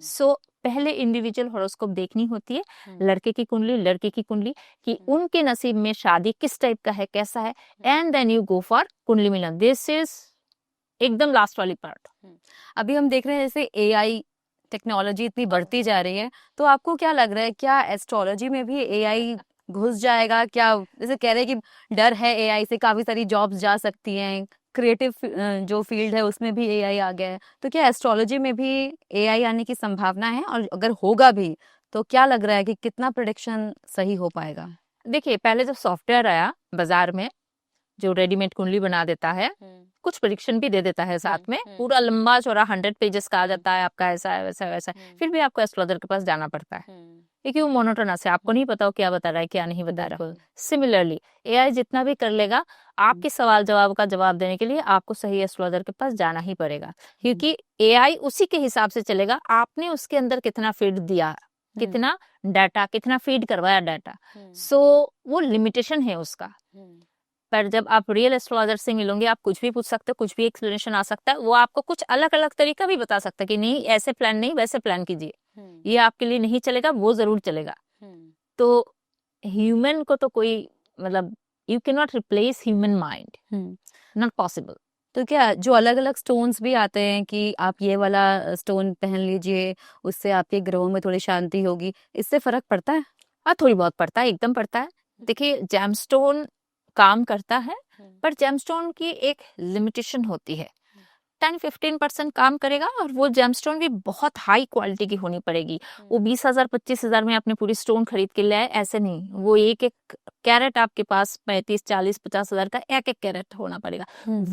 सो पहले इंडिविजुअल हॉरोस्कोप देखनी होती है, लड़के की कुंडली, लड़की की कुंडली, कि उनके नसीब में शादी किस टाइप का है, कैसा है, and then you go for kundali milan. This is एकदम लास्ट वाली पार्ट। अभी हम देख रहे हैं जैसे एआई टेक्नोलॉजी इतनी बढ़ती जा रही है, तो आपको क्या लग रहा है, क्या एस्ट्रोलॉजी में भी एआई घुस जाएगा? क्या जैसे कह रहे हैं कि डर है एआई से, काफी सारी जॉब्स जा सकती हैं, क्रिएटिव जो फील्ड है उसमें भी एआई आ गया है, तो क्या एस्ट्रोलॉजी में भी एआई आने की संभावना है? और अगर होगा भी तो क्या लग रहा है कि कितना प्रेडिक्शन सही हो पाएगा? देखिए, पहले जब सॉफ्टवेयर आया बाजार में, जो रेडीमेड कुंडली बना देता है, कुछ प्रेडिक्शन भी दे देता है साथ में, पूरा लंबा चौड़ा 100 पेजेस का आ जाता है, आपका ऐसा है वैसा है वैसा है, फिर भी आपको एस्ट्रोलॉजर के पास जाना पड़ता है, क्योंकि वो मोनोटोनस है, आपको नहीं पता वो क्या बता रहा है क्या नहीं बता रहा। सिमिलरली एआई जितना भी कर लेगा, आपके सवाल जवाब का जवाब देने के लिए आपको सही एस्ट्रोलॉजर के पास जाना ही पड़ेगा, क्योंकि एआई उसी के हिसाब से चलेगा, आपने उसके अंदर कितना फीड दिया, कितना डाटा, कितना फीड करवाया डाटा। सो वो लिमिटेशन है उसका। पर जब आप रियल एस्ट्रोलॉजर से मिलोगे, आप कुछ भी पूछ सकते हो, कुछ भी एक्सप्लेनेशन आ सकता है, वो आपको कुछ अलग अलग तरीका भी बता सकता है कि नहीं ऐसे प्लान नहीं, वैसे प्लान कीजिए, ये आपके लिए नहीं चलेगा, वो जरूर चलेगा। तो ह्यूमन को तो कोई मतलब you can not replace human mind, not possible. तो क्या जो अलग अलग स्टोन्स भी आते हैं कि आप ये वाला स्टोन पहन लीजिए, उससे आपके ग्रहों में थोड़ी शांति होगी, इससे फर्क पड़ता है? हाँ, थोड़ी बहुत पड़ता है, एकदम पड़ता है। देखिए, जेमस्टोन काम करता है, पर जेमस्टोन की एक लिमिटेशन होती है, 10-15% काम करेगा, और वो जेमस्टोन भी बहुत हाई क्वालिटी की होनी पड़ेगी। वो 20,000 25,000 में अपने पूरी स्टोन खरीद के ले आए, ऐसे नहीं। वो एक एक कैरेट आपके पास 35 40 50,000 का एक एक कैरेट होना पड़ेगा,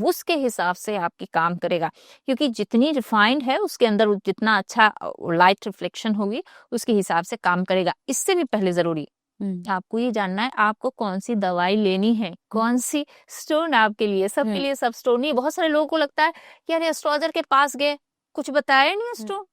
उसके हिसाब से आपकी काम करेगा, क्योंकि जितनी रिफाइंड है उसके अंदर जितना अच्छा लाइट रिफ्लेक्शन होगी, उसके हिसाब से काम करेगा। इससे भी पहले जरूरी आपको ये जानना है आपको कौन सी दवाई लेनी है, कौन सी स्टोन आपके लिए। सबके लिए सब स्टोन नहीं। बहुत सारे लोगों को लगता है कि यार एस्ट्रोलॉजर के पास गए, कुछ बताया नहीं स्टोन,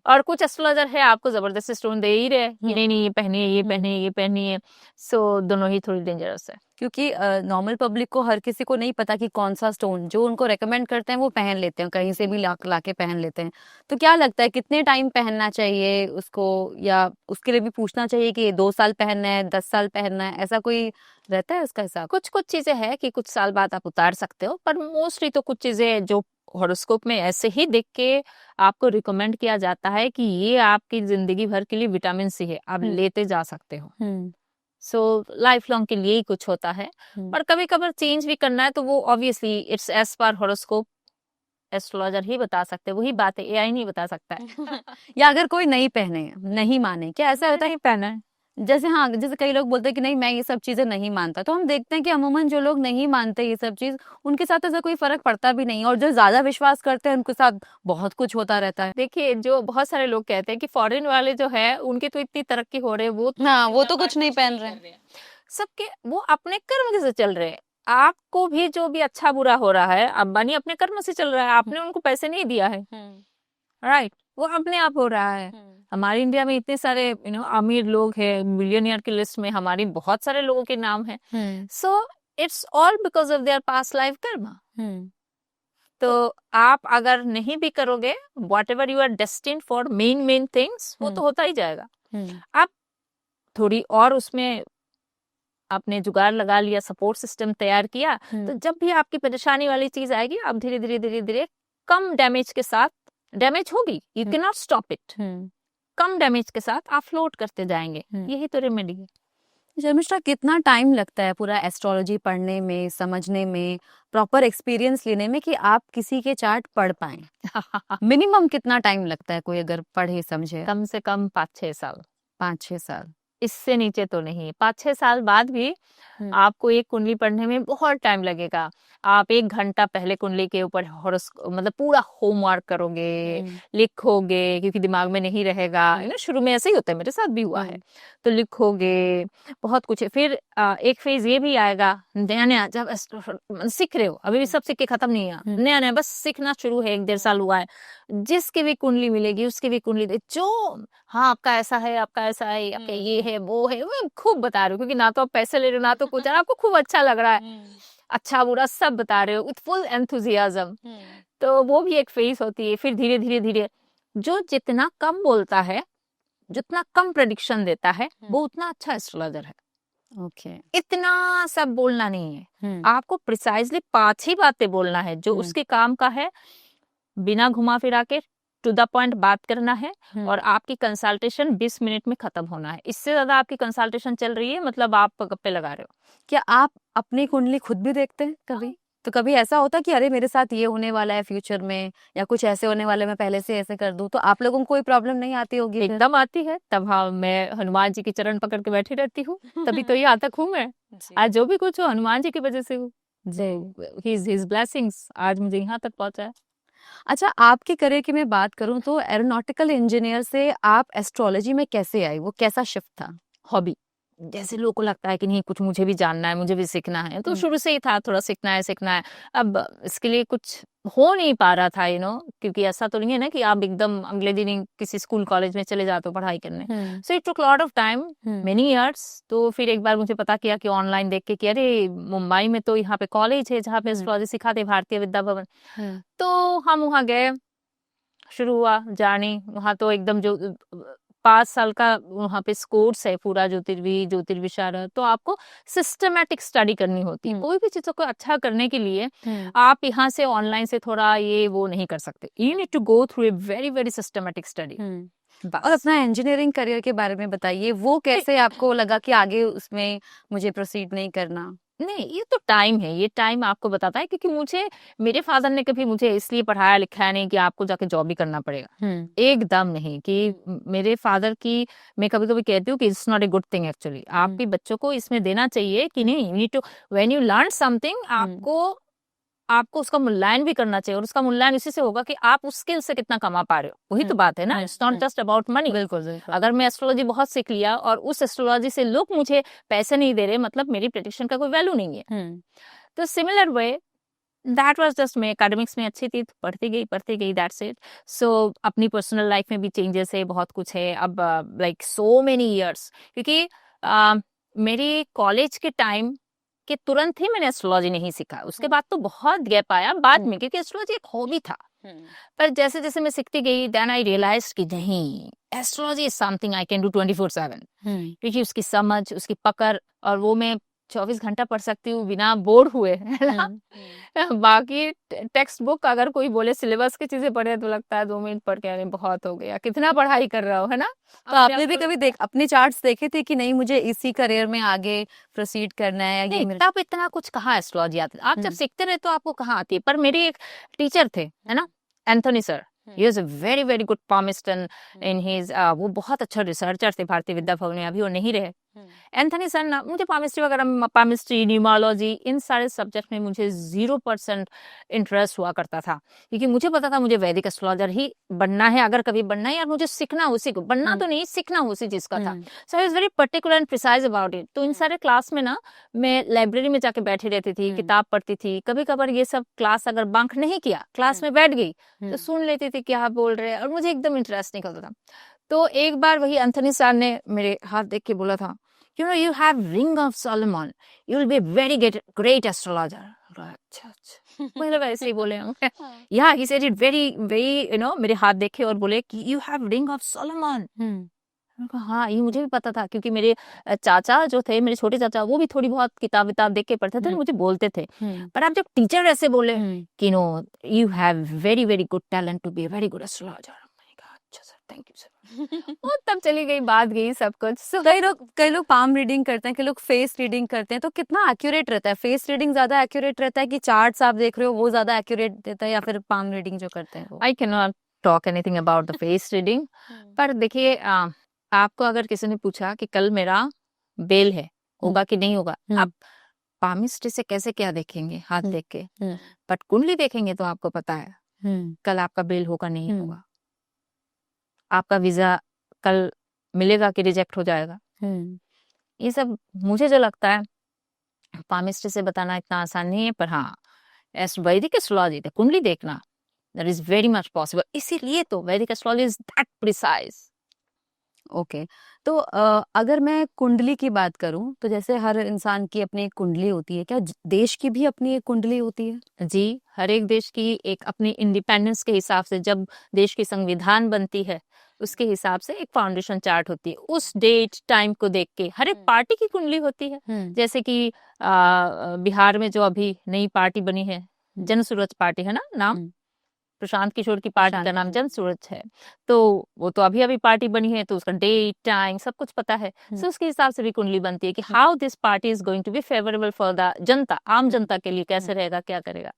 और कुछ एस्ट्रोलॉजर है आपको जबरदस्ती स्टोन दे ही रहे कि नहीं नहीं ये पहनिए, ये पहनिए, ये पहनिए। सो दोनों ही थोड़ी डेंजरस है, क्योंकि नॉर्मल पब्लिक को, हर किसी को नहीं पता कि कौन सा स्टोन जो उनको रेकमेंड करते हैं वो पहन लेते हैं, कहीं से भी ला के पहन लेते हैं। तो क्या लगता है कितने टाइम पहनना चाहिए उसको, या उसके लिए भी पूछना चाहिए कि 2 साल पहनना है, 10 साल पहनना है, ऐसा कोई रहता है उसका हिसाब? कुछ कुछ चीजें हैं कि कुछ साल बाद आप उतार सकते हो, पर मोस्टली तो कुछ चीजें जो हॉरोस्कोप में ऐसे ही देख के आपको रिकमेंड किया जाता है कि ये आपकी जिंदगी भर के लिए विटामिन सी है, आप लेते जा सकते हो। सो लाइफ लॉन्ग के लिए ही कुछ होता है, पर कभी कभार चेंज भी करना है तो वो obviously it's as per horoscope, astrologer ही बता सकते हैं, वही बात है, एआई नहीं बता सकता है। या अगर कोई नहीं पहने, नहीं माने, क्या ऐसा होता है? नहीं पहना है, जैसे हाँ, जैसे कई लोग बोलते हैं कि नहीं मैं ये सब चीजें नहीं मानता, तो हम देखते हैं कि अमूमन जो लोग नहीं मानते ये सब चीज, उनके साथ ऐसा कोई फर्क पड़ता भी नहीं, और जो ज्यादा विश्वास करते हैं उनके साथ बहुत कुछ होता रहता है। देखिए, जो बहुत सारे लोग कहते हैं कि फॉरेन वाले जो है उनकी तो इतनी तरक्की हो रही है, वो तो कुछ नहीं पहन रहे हैं, सबके वो अपने कर्म से चल रहे हैं। आपको भी जो भी अच्छा बुरा हो रहा है, अंबानी अपने कर्म से चल रहा है, आपने उनको पैसे नहीं दिया है, राइट, वो अपने आप हो रहा है। हमारे इंडिया में इतने सारे अमीर लोग हैं, मिलियनियर की लिस्ट में हमारी बहुत सारे लोगों के नाम है। So it's all because of their past life karma. तो आप अगर नहीं भी करोगे, whatever you are destined for main things, वो तो होता ही जाएगा। आप थोड़ी और उसमें आपने जुगाड़ लगा लिया, सपोर्ट सिस्टम तैयार किया, तो जब भी आपकी परेशानी वाली चीज आएगी, आप धीरे धीरे धीरे धीरे कम डैमेज के साथ, डैमेज होगी, you can not stop it, come damage के साथ आप फ्लोट करते जाएंगे। यही तो रेमेडी है। शर्मिष्ठा, कितना टाइम लगता है पूरा एस्ट्रोलॉजी पढ़ने में, समझने में, प्रॉपर एक्सपीरियंस लेने में, कि आप किसी के चार्ट पढ़ पाए? मिनिमम कितना टाइम लगता है कोई अगर पढ़े समझे? कम से कम 5-6 साल। 5-6 साल, इससे नीचे तो नहीं। 5-6 साल बाद भी आपको एक कुंडली पढ़ने में बहुत टाइम लगेगा। आप 1 घंटा पहले कुंडली के ऊपर मतलब पूरा होमवर्क करोगे, लिखोगे, क्योंकि दिमाग में नहीं रहेगा। शुरू में ऐसे ही होता है, मेरे साथ भी हुआ है। तो लिखोगे, बहुत कुछ है। फिर एक फेज ये भी आएगा, नया नया जब सीख रहे हो, अभी भी सब सीख के खत्म नहीं है, नया नया बस सीखना शुरू है, 1-1.5 साल हुआ है, जिसकी भी कुंडली मिलेगी उसकी भी कुंडली जो हाँ आपका ऐसा है, आपका ऐसा है, आपका ये है, वो है, वो खूब बता रहे हो, क्योंकि ना तो आप पैसे ले रहे हो ना तो कुछ, आपको खूब अच्छा लग रहा है, अच्छा बुरा सब बता रहे हो विथ फुल एंथुजियाज्म। तो वो भी एक फेज होती है। फिर धीरे धीरे धीरे जो जितना कम बोलता है, जितना कम प्रेडिक्शन देता है, वो उतना अच्छा एस्ट्रोलॉजर है। ओके, इतना सब बोलना नहीं है, आपको प्रिसाइजली 5 ही बातें बोलना है जो उसके काम का है, बिना घुमा फिरा के टू द पॉइंट बात करना है, और आपकी कंसल्टेशन 20 मिनट में खत्म होना है। इससे ज्यादा आपकी कंसल्टेशन चल रही है, मतलब आप गप्पे लगा रहे हो। क्या आप अपनी कुंडली खुद भी देखते हैं कभी? तो कभी ऐसा होता कि अरे मेरे साथ ये होने वाला है फ्यूचर में, या कुछ ऐसे होने वाला है, मैं पहले से ऐसे कर दूं, तो आप लोगों को कोई प्रॉब्लम नहीं आती होगी फिर? एकदम आती है। तब हाँ, मैं हनुमान जी के चरण पकड़ के बैठी रहती हूँ, तभी तो यहाँ तक हूँ मैं। आज जो भी कुछ हो हनुमान जी की वजह से हूँ। हिज ब्लेसिंग्स आज मुझे यहाँ तक पहुंचा है। अच्छा, आपके करियर की मैं बात करूं तो एरोनॉटिकल इंजीनियर से आप एस्ट्रोलॉजी में कैसे आई, वो कैसा शिफ्ट था? हॉबी, जैसे लोगों को लगता है कि नहीं कुछ मुझे भी जानना है, मुझे भी सीखना है, तो हम्म। शुरू से ही था थोड़ा सीखना है। अब इसके लिए कुछ हो नहीं पा रहा था, क्योंकि ऐसा तो नहीं है ना कि आप एकदम अगले दिन ही किसी स्कूल कॉलेज में चले जाते हो पढ़ाई करने। So it took lot of time, many years. तो फिर एक बार मुझे पता किया कि ऑनलाइन देख के कि अरे मुंबई में तो यहाँ पे कॉलेज है जहाँ पे एस्ट्रोलॉजी सिखाते, भारतीय विद्या भवन। तो हम वहाँ गए, शुरू हुआ जर्नी। वहाँ तो एकदम जो 5 साल का वहाँ पे कोर्स है पूरा, ज्योतिर्विशारद। तो आपको सिस्टमैटिक स्टडी करनी होती है। कोई भी चीजों को अच्छा करने के लिए आप यहाँ से ऑनलाइन से थोड़ा ये वो नहीं कर सकते। You need to go through a very very systematic study. और अपना इंजीनियरिंग करियर के बारे में बताइए, वो कैसे आपको लगा कि आगे उसमें मुझे प्रोसीड नहीं करना? नहीं, ये तो टाइम है, ये टाइम आपको बताता है, क्योंकि मेरे फादर ने कभी मुझे इसलिए पढ़ाया लिखाया नहीं कि आपको जाके जॉब भी करना पड़ेगा। एकदम नहीं। कि मेरे फादर की मैं कभी कभी कहती हूँ कि it's not a good thing actually. आपके बच्चों को इसमें देना चाहिए कि नहीं, you need to, when you learn something, आपको उसका मूल्यांकन भी करना चाहिए। और उसका मूल्यांकन इसी से होगा कि आप उस स्किल से कितना कमा पा रहे हो। वही तो बात है ना, it's not just about money. बिल्कुल। अगर मैं एस्ट्रोलॉजी बहुत सीख लिया और उस एस्ट्रोलॉजी से लोग मुझे पैसे नहीं दे रहे, मतलब मेरी प्रेडिक्शन का कोई वैल्यू नहीं है। तो similar way that was just, मैं एकेडमिक्स में अच्छी थी तो पढ़ती गई, दैट्स इट। सो अपनी पर्सनल लाइफ में भी चेंजेस है, बहुत कुछ है अब, लाइक सो मेनी इयर्स। क्योंकि मेरी कॉलेज के टाइम कि तुरंत ही मैंने एस्ट्रोलॉजी नहीं सीखा। उसके बाद तो बहुत गैप आया बाद में, क्योंकि एस्ट्रोलॉजी एक हॉबी था। पर जैसे जैसे मैं सीखती गई, देन आई रियलाइज कि नहीं, astrology is something I can do 24/7। क्योंकि उसकी समझ, उसकी पकड़, और वो मैं 24 घंटा पढ़ सकती हूँ बिना बोर हुए, है ना। बाकी टेक्स्ट बुक अगर कोई बोले सिलेबस की चीजें पढ़े तो लगता है 2 मिनट पढ़ के अरे बहुत हो गया, कितना पढ़ाई कर रहा हो, है ना। तो आपने भी कभी अपने चार्ट्स देखे थे कि नहीं मुझे इसी करियर में आगे प्रोसीड करना है, या ये तब इतना कुछ कहाँ एस्ट्रोलॉजी आती, आप जब सीखते रहे तो आपको कहाँ आती है। पर मेरे एक टीचर थे, है ना, Anthony sir. He is a very very good palmist in his वो बहुत अच्छा रिसर्चर थे भारतीय विद्या भवन में, अभी वो नहीं रहे। एंथनी सर ना, मुझे पामिस्ट्री वगैरह, पामिस्ट्री, न्यूमरोलॉजी, इन सारे सब्जेक्ट में मुझे 0% इंटरेस्ट हुआ करता था। क्योंकि मुझे पता था मुझे वैदिक एस्ट्रोलॉजर ही बनना है, अगर कभी बनना है, यार मुझे सीखना उसी को, बनना तो नहीं, सीखना उसी चीज का था। So I was very particular and precise about it. तो इन सारे क्लास में ना, मैं लाइब्रेरी में जाके बैठी रहती थी, किताब पढ़ती थी। कभी कभार ये सब क्लास अगर बंक नहीं किया, क्लास में बैठ गई तो सुन लेती थी क्या बोल रहे हैं, और मुझे एकदम इंटरेस्ट निकलता था। तो एक बार वही एंथनी सर ने मेरे हाथ देख के बोला था, you have ring of Solomon, you will be a very great astrologer। अच्छा मतलब ऐसे ही बोले होंगे। Yeah, he said it very very, मेरे हाथ देखे और बोले कि you have ring of Solomon। हाँ, ये मुझे भी पता था, क्योंकि मेरे चाचा जो थे, मेरे छोटे चाचा, वो भी थोड़ी बहुत किताब देख के पढ़ते थे, मुझे बोलते थे। पर आप जब टीचर ऐसे बोले कि you have very very good talent to be a very good astrologer, अच्छा सर, थैंक यू सर। वो तब चली गई, बात गई सब कुछ। कई लोग पाम रीडिंग करते हैं, कई लोग फेस रीडिंग करते हैं, तो कितना एक्यूरेट रहता है? फेस रीडिंग ज्यादा एक्यूरेट रहता है कि चार्ट्स आप देख रहे हो वो ज्यादा एक्यूरेट देता है, या फिर पाम रीडिंग जो करते हैं वो? I can not talk anything about the face reading. पर देखिए, आपको अगर किसी ने पूछा कि कल मेरा बेल है, होगा कि नहीं होगा, आप पामिस्ट्री से कैसे क्या देखेंगे, हाथ देख के। बट कुंडली देखेंगे तो आपको पता है कल आपका बेल होगा नहीं होगा, आपका वीजा कल मिलेगा कि रिजेक्ट हो जाएगा। ये सब मुझे जो लगता है पामिस्ट्री से बताना इतना आसान नहीं है। पर हाँ, वैदिक एस्ट्रोलॉजी, कुंडली देखना, that is very much possible. इसीलिए तो वैदिक astrology is that precise. Okay तो अगर मैं कुंडली की बात करूं तो जैसे हर इंसान की अपनी एक कुंडली होती है, क्या देश की भी अपनी एक कुंडली होती है? जी, हर एक देश की एक अपनी इंडिपेंडेंस के हिसाब से, जब देश की संविधान बनती है उसके हिसाब से एक फाउंडेशन चार्ट होती है। उस डेट टाइम को देख के हर एक पार्टी की कुंडली होती है। जैसे कि बिहार में जो अभी नई पार्टी बनी है, जनसुरज पार्टी है ना नाम, प्रशांत किशोर की पार्टी प्रशांत का नाम किशोर। जन सूरज है, तो वो तो अभी पार्टी बनी है, तो उसका डेट टाइम सब कुछ पता है। सो उसके हिसाब से भी कुंडली बनती है कि how this party is going to be favourable for the janata, आम जनता के लिए कैसे रहेगा, क्या करेगा।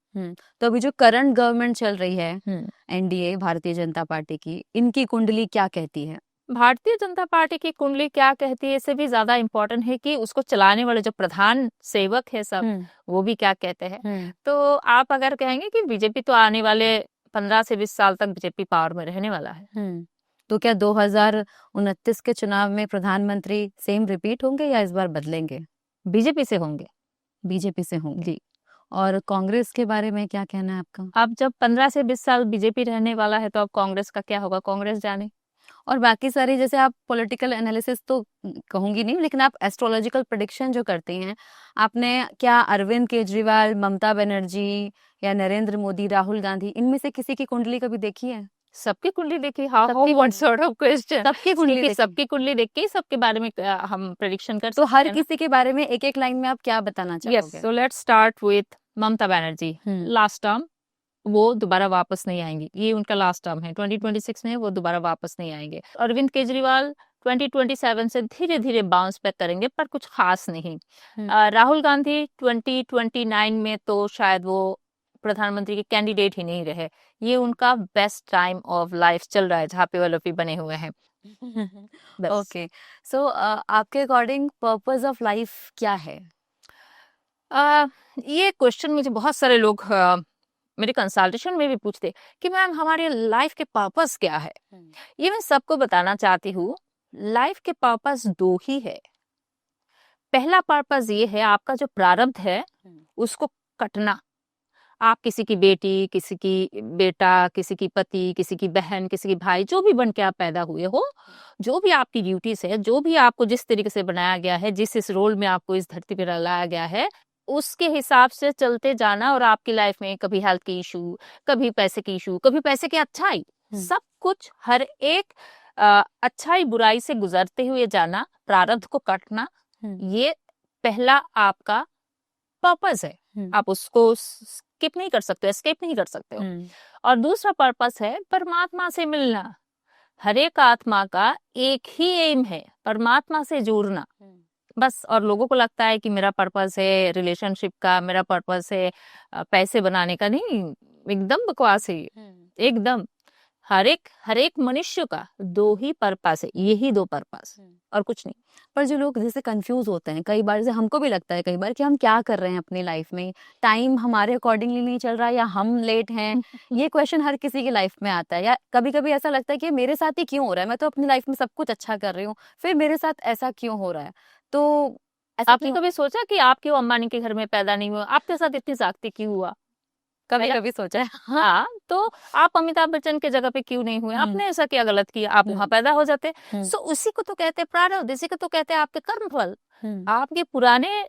तो अभी जो करंट गवर्नमेंट चल रही है एनडीए भारतीय जनता पार्टी की, इनकी कुंडली क्या कहती है? भारतीय जनता पार्टी की कुंडली क्या कहती है, इससे भी ज्यादा इम्पोर्टेंट है कि उसको चलाने वाले जो प्रधान सेवक है सब, वो भी क्या कहते हैं। तो आप अगर कहेंगे कि बीजेपी तो आने वाले 15 से 20 साल तक बीजेपी पावर में रहने वाला है। तो क्या 2029 के चुनाव में प्रधानमंत्री सेम रिपीट होंगे या इस बार बदलेंगे? बीजेपी से होंगे। बीजेपी से होंगे जी। और कांग्रेस के बारे में क्या कहना है आपका? अब जब 15 से 20 साल बीजेपी रहने वाला है, तो अब कांग्रेस का क्या होगा, कांग्रेस जाने। और बाकी सारी, जैसे आप पॉलिटिकल एनालिसिस तो कहूंगी नहीं, लेकिन आप एस्ट्रोलॉजिकल प्रेडिक्शन जो करती हैं, आपने क्या अरविंद केजरीवाल, ममता बनर्जी या नरेंद्र मोदी, राहुल गांधी, इनमें से किसी की कुंडली कभी देखी है? सबकी कुंडली देखी। हाउ सबकी व्हाट सॉर्ट ऑफ क्वेश्चन। सबकी कुंडली देखी? सबकी कुंडली देख के सबके बारे में हम प्रेडिक्शन कर तो सकते हर हैं ना। किसी के बारे में एक एक लाइन में आप क्या बताना यस, चाहोगे? So let's start with Mamata Banerjee. Last term वो दोबारा वापस नहीं आएंगी, ये उनका लास्ट टर्म है। 2026 में वो दोबारा वापस नहीं आएंगे। अरविंद केजरीवाल 2027 से धीरे धीरे बाउंस बैक करेंगे, पर कुछ खास नहीं। राहुल गांधी 2029 में तो शायद वो प्रधानमंत्री के कैंडिडेट ही नहीं रहे। ये उनका बेस्ट टाइम ऑफ लाइफ चल रहा है, जहाँ पे वो लोग भी बने हुए हैं। ओके, सो आपके अकॉर्डिंग पर्पस ऑफ लाइफ क्या है? ये क्वेश्चन मुझे बहुत सारे लोग मेरे कंसल्टेशन में भी पूछते कि मैम हमारे लाइफ के पर्पस क्या है। ये मैं सबको बताना चाहती हूँ, लाइफ के पर्पस दो ही है। पहला पर्पस ये है, आपका जो प्रारब्ध है उसको कटना। आप किसी की बेटी, किसी की बेटा, किसी की पति, किसी की बहन, किसी की भाई, जो भी बन के आप पैदा हुए हो, जो भी आपकी ड्यूटीज है, जो भी आपको जिस तरीके से बनाया गया है, जिस इस रोल में आपको इस धरती पर लाया गया है, उसके हिसाब से चलते जाना। और आपकी लाइफ में कभी हेल्थ की इशू, कभी पैसे की इशू, कभी पैसे की अच्छाई, सब कुछ हर एक अच्छाई बुराई से गुजरते हुए जाना, प्रारब्ध को काटना, ये पहला आपका पर्पस है। आप उसको स्किप नहीं कर सकते, एस्केप नहीं कर सकते हो। और दूसरा पर्पस है परमात्मा से मिलना। हर एक आत्मा का एक ही एम है, परमात्मा से जुड़ना, बस। और लोगों को लगता है कि मेरा पर्पस है रिलेशनशिप का, मेरा पर्पस है पैसे बनाने का। नहीं, एकदम बकवास है ये, एकदम। हर एक मनुष्य का दो ही पर्पस है, यही दो पर्पस और कुछ नहीं। पर जो लोग जैसे कंफ्यूज होते हैं कई बार, जैसे हमको भी लगता है कई बार कि हम क्या कर रहे हैं अपनी लाइफ में, टाइम हमारे अकॉर्डिंगली नहीं चल रहा, या हम लेट हैं। ये क्वेश्चन हर किसी की लाइफ में आता है। या कभी कभी ऐसा लगता है कि मेरे साथ ही क्यों हो रहा है, मैं तो अपनी लाइफ में सब कुछ अच्छा कर रही हूँ, फिर मेरे साथ ऐसा क्यों हो रहा है। तो आपने कभी सोचा कि आप क्यों अंबानी के घर में पैदा नहीं हुआ, आपके साथ इतनी जागती क्यों हुआ? कभी सोचा है? हाँ, तो आप अमिताभ बच्चन के जगह पे क्यों नहीं हुए? आपने ऐसा क्या गलत किया, आप वहां पैदा हो जाते। सो उसी को तो कहते हैं प्रारब्ध, इसी को तो कहते हैं आपके कर्मफल। आपके पुराने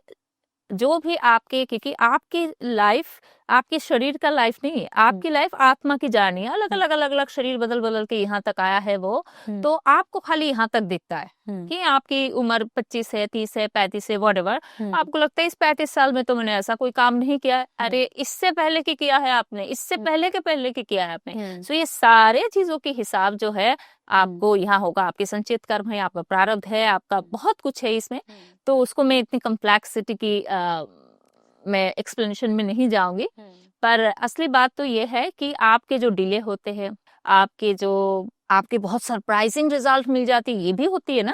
जो भी आपके, क्योंकि आपकी लाइफ आपके शरीर का लाइफ नहीं है, आपकी लाइफ आत्मा की जर्नी है। अलग अलग शरीर बदल बदल के यहाँ तक आया है वो। तो आपको खाली यहाँ तक दिखता है कि आपकी उम्र 25 है, 30 है, 35 है, व्हाटएवर। आपको लगता है इस 35 साल में तो मैंने ऐसा कोई काम नहीं किया है। अरे इससे पहले की किया है आपने, इससे पहले के किया है आपने। सो ये सारे चीजों के हिसाब जो है आपको यहाँ होगा। आपके संचित कर्म है, आपका प्रारब्ध है, आपका बहुत कुछ है इसमें। तो उसको मैं इतनी कम्प्लेक्सिटी की मैं एक्सप्लेनेशन में नहीं जाऊंगी। पर असली बात तो ये है कि आपके जो डिले होते हैं, आपके बहुत सरप्राइजिंग रिजल्ट मिल जाती है, ये भी होती है ना।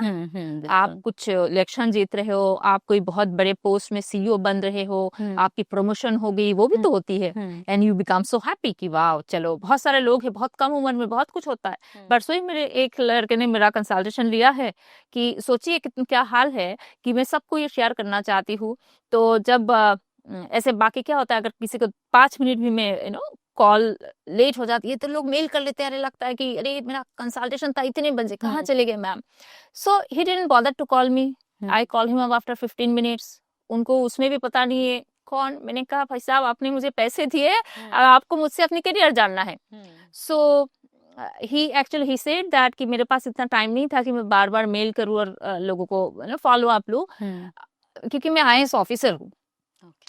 आप कुछ इलेक्शन जीत रहे हो, आप कोई बहुत बड़े पोस्ट में सीईओ बन रहे हो, आपकी प्रमोशन हो गई, वो भी तो होती है। And you become so happy कि वाह चलो। बहुत सारे लोग हैं, बहुत कम उम्र में बहुत कुछ होता है। परसों ही मेरे एक लड़के ने मेरा कंसल्टेशन लिया है कि सोचिए कितना क्या हाल है, कि मैं सबको ये शेयर करना चाहती हूँ। तो जब ऐसे बाकी क्या होता है, अगर किसी को 5 मिनट भी मैं कॉल लेट हो जाती है तो लोग मेल कर लेते हैं। अरे लगता है कि अरे मेरा कंसल्टेशन था इतने बजे, कहाँ चले गए ma'am. So he didn't bother to call me, I call him up after 15 minutes. उनको उसमें भी पता नहीं है कौन। मैंने कहा भाई साहब आपने मुझे पैसे दिए, आपको मुझसे अपनी करियर जानना है। सो he said that कि मेरे पास इतना टाइम नहीं था कि मैं बार बार मेल करूँ और लोगों को फॉलो अप लूँ, क्योंकि मैं IAS ऑफिसर हूँ।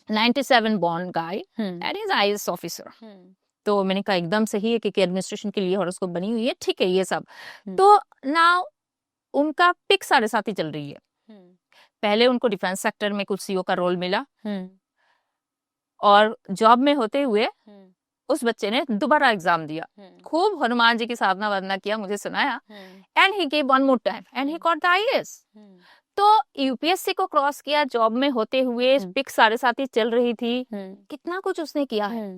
97 born guy and he's IAS officer. तो मैंने कहा एकदम सही है क्योंकि एडमिनिस्ट्रेशन के लिए हॉरोस्कोप बनी हुई है, ठीक है ये सब। तो नाउ उनका पिक 7.5 ही चल रही है। पहले उनको डिफेंस सेक्टर में कुछ सीईओ का रोल मिला और जॉब में होते हुए उस बच्चे ने दोबारा एग्जाम दिया, खूब हनुमान जी की साधना वंदना किया, मुझे सुनाया, and he gave one more time and he got the IAS. तो यूपीएससी को क्रॉस किया, जॉब में होते हुए पिक 7.5 ही चल रही थी, कितना कुछ उसने किया है।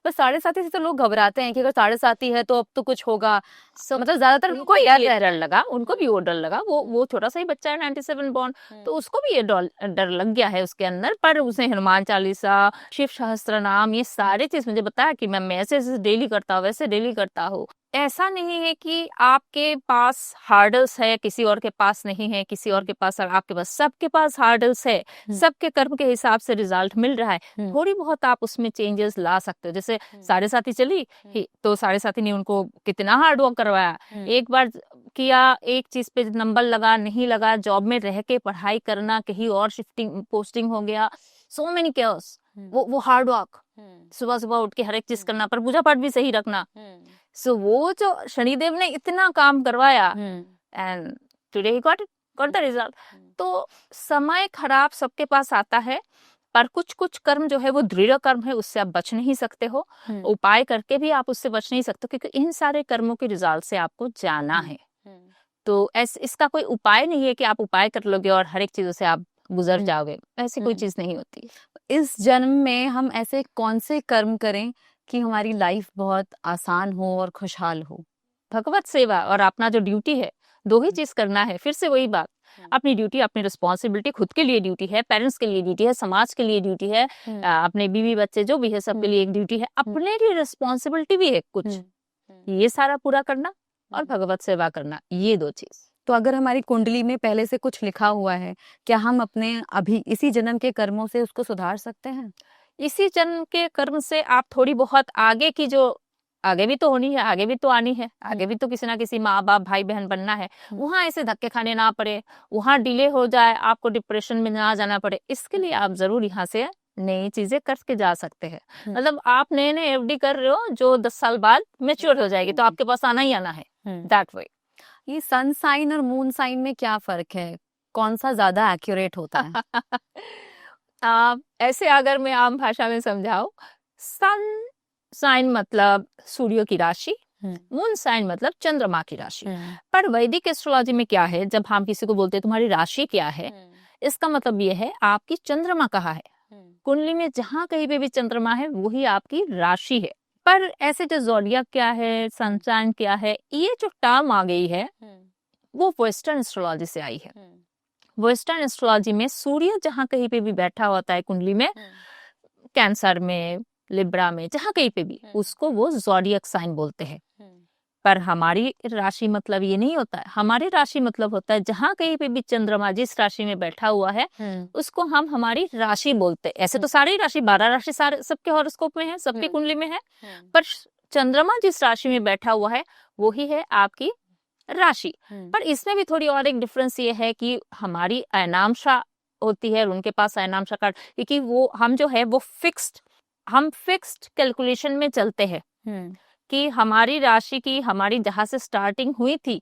बस 7.5 से तो लोग घबराते हैं कि अगर 7.5 है तो अब तो कुछ होगा। So, मतलब ज्यादातर उनको ये डर लगा, उनको भी वो डर लगा, वो छोटा सा ही बच्चा है 97 बॉर्न, तो उसको भी ये डर लग गया है उसके अंदर। पर उसने हनुमान चालीसा, शिव सहस्त्र नाम, ये सारे चीज मुझे बताया कि मैं ऐसे डेली करता हूँ, वैसे डेली करता हूँ। ऐसा नहीं है कि आपके पास हार्डल्स है, किसी और के पास नहीं है, किसी और के पास, आपके पास, सबके पास हार्डल्स है, सबके कर्म के हिसाब से रिजल्ट मिल रहा है। थोड़ी बहुत आप उसमें चेंजेस ला सकते हो। जैसे 7.5 चली तो 7.5 ने उनको कितना हार्ड वर्क करवाया, एक बार किया, एक चीज पे नंबर लगा, नहीं लगा, जॉब में रह के पढ़ाई करना, कहीं और शिफ्टिंग पोस्टिंग हो गया, सो मेनी केयर्स, वो हार्ड वर्क, सुबह सुबह उठ के हर एक चीज करना, पर पूजा पाठ भी सही रखना। सो वो जो शनिदेव ने इतना काम करवाया and today he got the result. तो समय खराब सबके पास आता है, पर कुछ कुछ कर्म जो है वो दृढ़ कर्म है, उससे आप बच नहीं सकते हो, उपाय करके भी आप उससे बच नहीं सकते, क्योंकि इन सारे कर्मों के रिजल्ट से आपको जाना है। तो इसका कोई उपाय नहीं है कि आप उपाय कर लोगे और हर एक चीजों से आप गुजर जाओगे, ऐसी कोई चीज नहीं होती। इस जन्म में हम ऐसे कौन से कर्म करें कि हमारी लाइफ बहुत आसान हो और खुशहाल हो? भगवत सेवा और अपना जो ड्यूटी है, दो ही चीज करना है। फिर से वही बात, अपनी ड्यूटी, अपनी रिस्पॉन्सिबिलिटी, खुद के लिए ड्यूटी है, पेरेंट्स के लिए ड्यूटी है, समाज के लिए ड्यूटी है, अपने बीवी बच्चे जो भी है सबके लिए एक ड्यूटी है, अपने लिए रिस्पॉन्सिबिलिटी भी है कुछ, ये सारा पूरा करना और भगवत सेवा करना, ये दो चीज। तो अगर हमारी कुंडली में पहले से कुछ लिखा हुआ है, क्या हम अपने अभी इसी जन्म के कर्मों से उसको सुधार सकते हैं? इसी जन्म के कर्म से आप थोड़ी बहुत आगे की, जो आगे भी तो होनी है, आगे भी तो आनी है, आगे भी तो किसी ना किसी माँ बाप भाई बहन बनना है, वहां ऐसे धक्के खाने ना पड़े, वहां डिले हो जाए, आपको डिप्रेशन में ना जाना पड़े, इसके लिए आप जरूर यहाँ से नई चीजें करके जा सकते हैं। मतलब आप नए नए एफडी कर रहे हो जो 10 साल बाद मैच्योर हो जाएगी, तो आपके पास आना ही आना है, दैट वे। ये सन साइन और मून साइन में क्या फर्क है? कौन सा ज्यादा एक्यूरेट होता है? ऐसे अगर मैं आम भाषा में समझाऊं, सन साइन मतलब सूर्य की राशि, मून साइन मतलब चंद्रमा की राशि। पर वैदिक एस्ट्रोलॉजी में क्या है, जब हम किसी को बोलते हैं तुम्हारी राशि क्या है, इसका मतलब ये है आपकी चंद्रमा कहाँ है। कुंडली में जहां कहीं पे भी चंद्रमा है वही आपकी राशि है। पर ऐसे जो ज़ोडिएक क्या है, सनसाइन क्या है, ये जो टर्म आ गई है वो वेस्टर्न एस्ट्रोलॉजी से आई है। वेस्टर्न एस्ट्रोलॉजी में सूर्य जहां कहीं पे भी बैठा होता है कुंडली में, कैंसर में, लिब्रा में, जहां कहीं पे भी, उसको वो ज़ोडिएक साइन बोलते हैं। पर हमारी राशि मतलब ये नहीं होता है, हमारी राशि मतलब होता है जहां कहीं पे भी चंद्रमा जिस राशि में बैठा हुआ है उसको हम हमारी राशि बोलते हैं। ऐसे तो सारी राशि, 12 राशि सारे सबके हॉरोस्कोप में है, सबके कुंडली में है, पर चंद्रमा जिस राशि में बैठा हुआ है वही है आपकी राशि। पर इसमें भी थोड़ी और एक डिफरेंस ये है कि हमारी अयनांशा होती है और उनके पास अयनांशा कार्ड, क्योंकि वो हम जो है वो हम फिक्स्ड कैलकुलेशन में चलते हैं कि हमारी राशि की, हमारी जहां से स्टार्टिंग हुई थी,